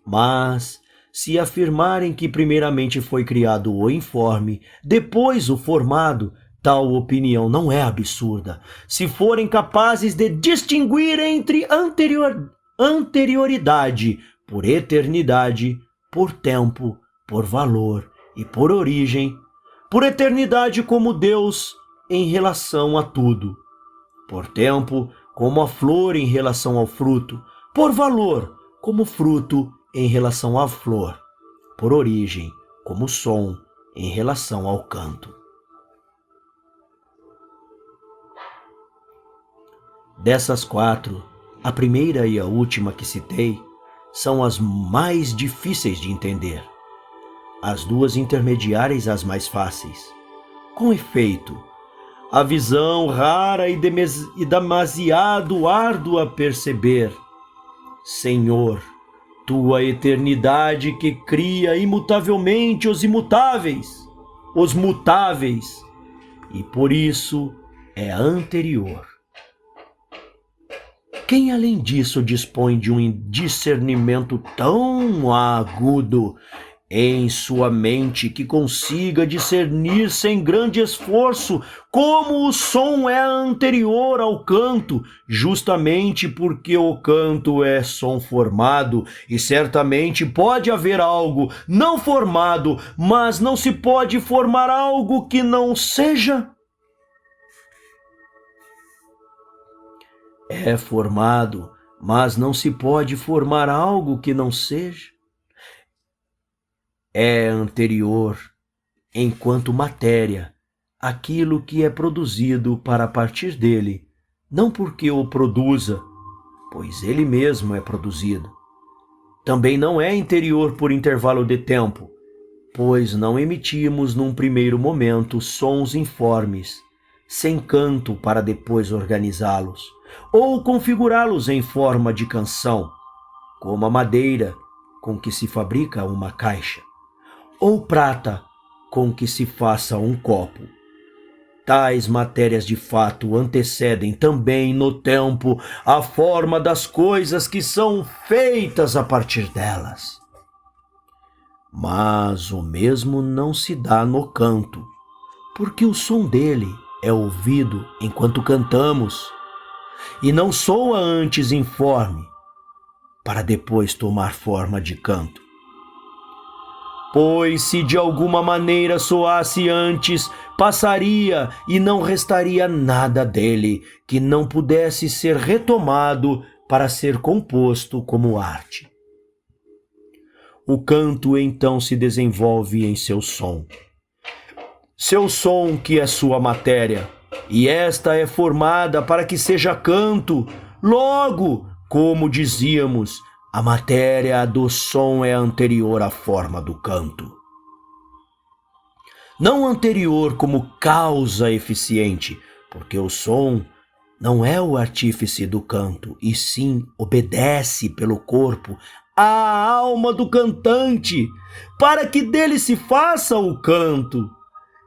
Mas, se afirmarem que primeiramente foi criado o informe, depois o formado, tal opinião não é absurda, se forem capazes de distinguir entre anterioridade por eternidade, por tempo, por valor e por origem, por eternidade como Deus em relação a tudo, por tempo como a flor em relação ao fruto, por valor como fruto em relação à flor, por origem como som em relação ao canto. Dessas quatro, a primeira e a última que citei são as mais difíceis de entender. As duas intermediárias as mais fáceis. Com efeito, a visão rara e demasiado árdua a perceber. Senhor, tua eternidade que cria imutavelmente os imutáveis, os mutáveis, e por isso é anterior. Quem além disso dispõe de um discernimento tão agudo em sua mente que consiga discernir sem grande esforço como o som é anterior ao canto, justamente porque o canto é som formado, e certamente pode haver algo não formado, mas não se pode formar algo que não seja? É formado, mas não se pode formar algo que não seja? É anterior, enquanto matéria, aquilo que é produzido para partir dele, não porque o produza, pois ele mesmo é produzido. Também não é interior por intervalo de tempo, pois não emitimos num primeiro momento sons informes, sem canto para depois organizá-los, ou configurá-los em forma de canção, como a madeira com que se fabrica uma caixa, ou prata com que se faça um copo. Tais matérias de fato antecedem também no tempo a forma das coisas que são feitas a partir delas. Mas o mesmo não se dá no canto, porque o som dele é ouvido enquanto cantamos, e não soa antes informe, para depois tomar forma de canto. Pois se de alguma maneira soasse antes, passaria e não restaria nada dele que não pudesse ser retomado para ser composto como arte. O canto então se desenvolve em seu som. Seu som que é sua matéria, e esta é formada para que seja canto. Logo, como dizíamos, a matéria do som é anterior à forma do canto. Não anterior como causa eficiente, porque o som não é o artífice do canto, e sim obedece pelo corpo à alma do cantante, para que dele se faça o canto.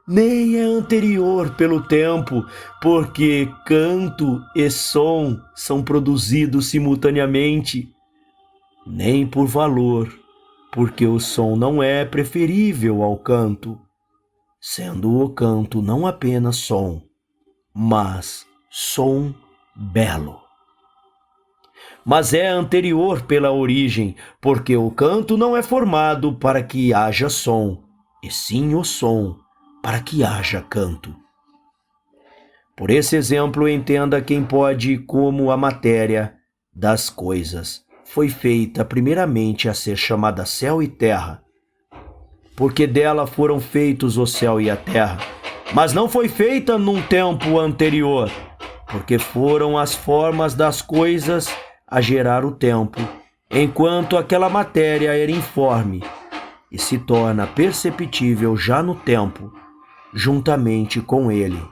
Nem é anterior pelo tempo, porque canto e som são produzidos simultaneamente. Nem por valor, porque o som não é preferível ao canto, sendo o canto não apenas som, mas som belo. Mas é anterior pela origem, porque o canto não é formado para que haja som, e sim o som para que haja canto. Por esse exemplo, entenda quem pode como a matéria das coisas foi feita primeiramente a ser chamada céu e terra, porque dela foram feitos o céu e a terra, mas não foi feita num tempo anterior, porque foram as formas das coisas a gerar o tempo, enquanto aquela matéria era informe, e se torna perceptível já no tempo, juntamente com ele.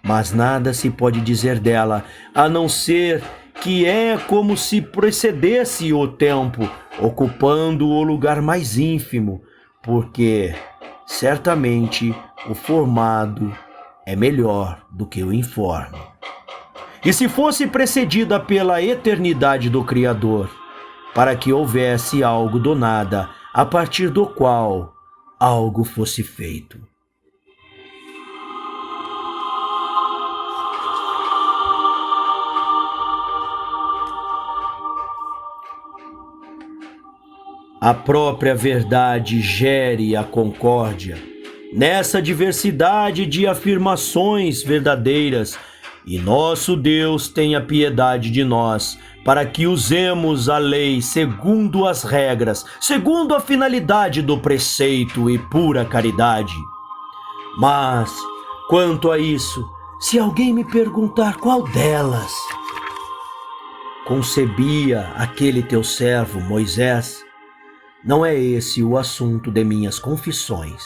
Mas nada se pode dizer dela, a não ser que é como se precedesse o tempo, ocupando o lugar mais ínfimo, porque certamente o formado é melhor do que o informe. E se fosse precedida pela eternidade do Criador, para que houvesse algo do nada, a partir do qual algo fosse feito. A própria verdade gere a concórdia. Nessa diversidade de afirmações verdadeiras, e nosso Deus tenha piedade de nós, para que usemos a lei segundo as regras, segundo a finalidade do preceito e pura caridade. Mas, quanto a isso, se alguém me perguntar qual delas concebia aquele teu servo Moisés, não é esse o assunto de minhas confissões.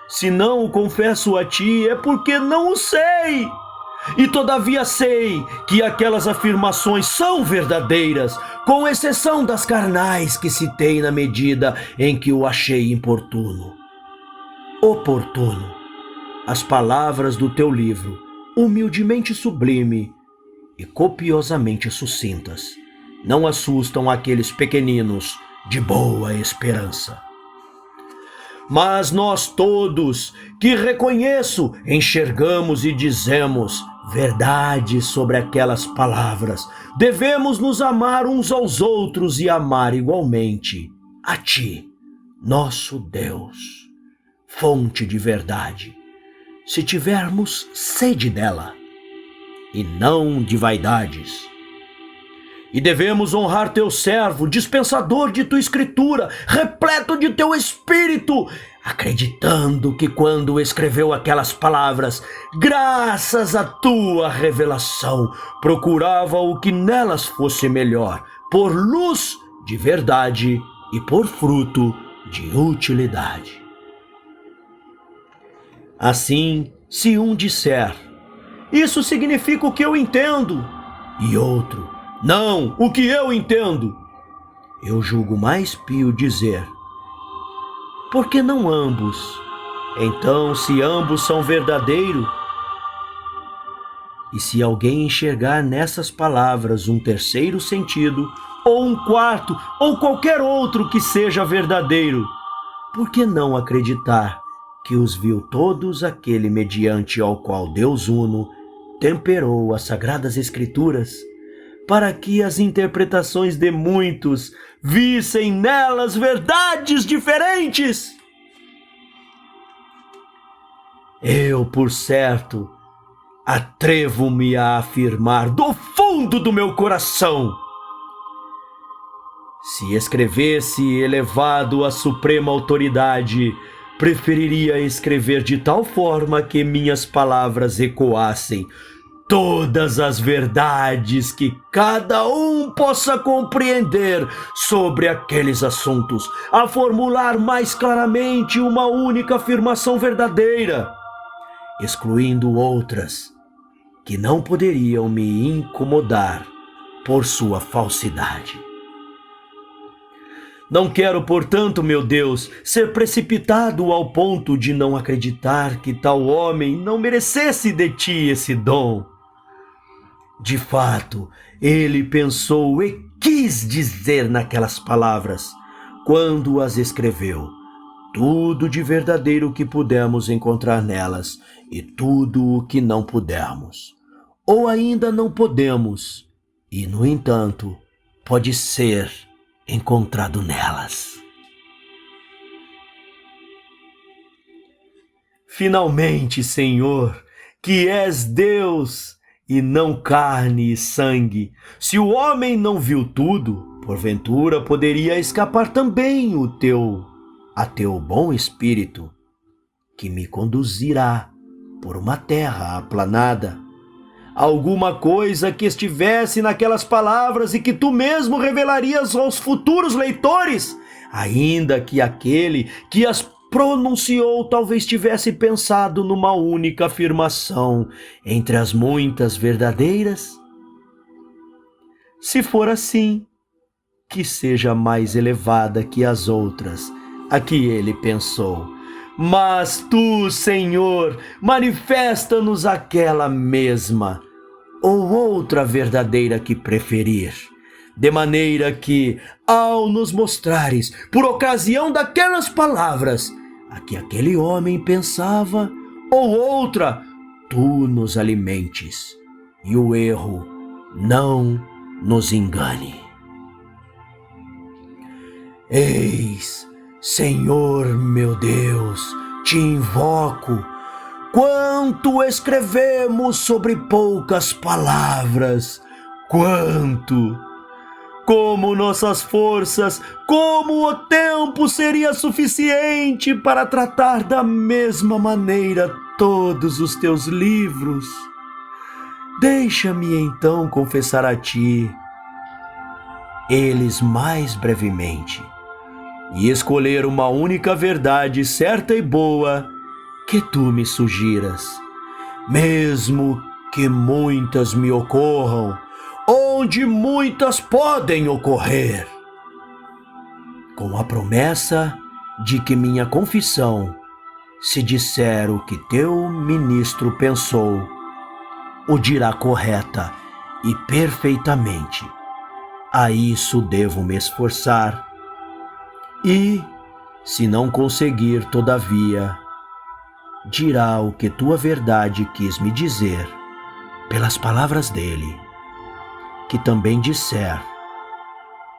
Se não o confesso a ti, é porque não o sei. E todavia sei que aquelas afirmações são verdadeiras, com exceção das carnais que citei na medida em que o achei importuno. Oportuno. As palavras do teu livro, humildemente sublime e copiosamente sucintas, não assustam aqueles pequeninos de boa esperança. Mas nós todos, que reconheço, enxergamos e dizemos verdade sobre aquelas palavras, devemos nos amar uns aos outros e amar igualmente a ti, nosso Deus, fonte de verdade, se tivermos sede dela, e não de vaidades. E devemos honrar teu servo, dispensador de tua escritura, repleto de teu espírito, acreditando que quando escreveu aquelas palavras, graças à tua revelação, procurava o que nelas fosse melhor, por luz de verdade e por fruto de utilidade. Assim, se um disser, isso significa o que eu entendo, e outro, não, o que eu entendo, eu julgo mais pio dizer, por que não ambos? Então, se ambos são verdadeiros, e se alguém enxergar nessas palavras um terceiro sentido, ou um quarto, ou qualquer outro que seja verdadeiro, por que não acreditar que os viu todos aquele mediante ao qual Deus Uno temperou as Sagradas Escrituras, para que as interpretações de muitos vissem nelas verdades diferentes? Eu, por certo, atrevo-me a afirmar do fundo do meu coração, se escrevesse elevado à suprema autoridade, preferiria escrever de tal forma que minhas palavras ecoassem todas as verdades que cada um possa compreender sobre aqueles assuntos, a formular mais claramente uma única afirmação verdadeira, excluindo outras que não poderiam me incomodar por sua falsidade. Não quero, portanto, meu Deus, ser precipitado ao ponto de não acreditar que tal homem não merecesse de ti esse dom. De fato, ele pensou e quis dizer naquelas palavras, quando as escreveu, tudo de verdadeiro que pudemos encontrar nelas e tudo o que não pudermos, ou ainda não podemos, e, no entanto, pode ser encontrado nelas. Finalmente, Senhor, que és Deus e não carne e sangue, se o homem não viu tudo, porventura poderia escapar também a teu bom espírito, que me conduzirá por uma terra aplanada, alguma coisa que estivesse naquelas palavras e que tu mesmo revelarias aos futuros leitores, ainda que aquele que as pronunciou talvez tivesse pensado numa única afirmação entre as muitas verdadeiras? Se for assim, que seja mais elevada que as outras, a que ele pensou. Mas tu, Senhor, manifesta-nos aquela mesma ou outra verdadeira que preferir, de maneira que, ao nos mostrares, por ocasião daquelas palavras, a que aquele homem pensava, ou outra, tu nos alimentes, e o erro não nos engane. Eis, Senhor meu Deus, te invoco, quanto escrevemos sobre poucas palavras, quanto! Como nossas forças, como o tempo seria suficiente para tratar da mesma maneira todos os teus livros? Deixa-me então confessar a ti eles mais brevemente, e escolher uma única verdade certa e boa, que tu me sugiras, mesmo que muitas me ocorram, onde muitas podem ocorrer, com a promessa de que minha confissão, se disser o que teu ministro pensou, o dirá correta e perfeitamente. A isso devo me esforçar. E, se não conseguir, todavia, dirá o que tua verdade quis me dizer, pelas palavras dele, que também disser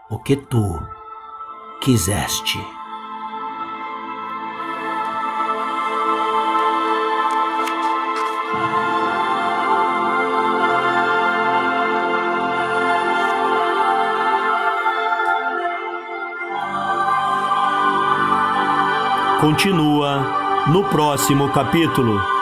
o que tu quiseste. Continua no próximo capítulo.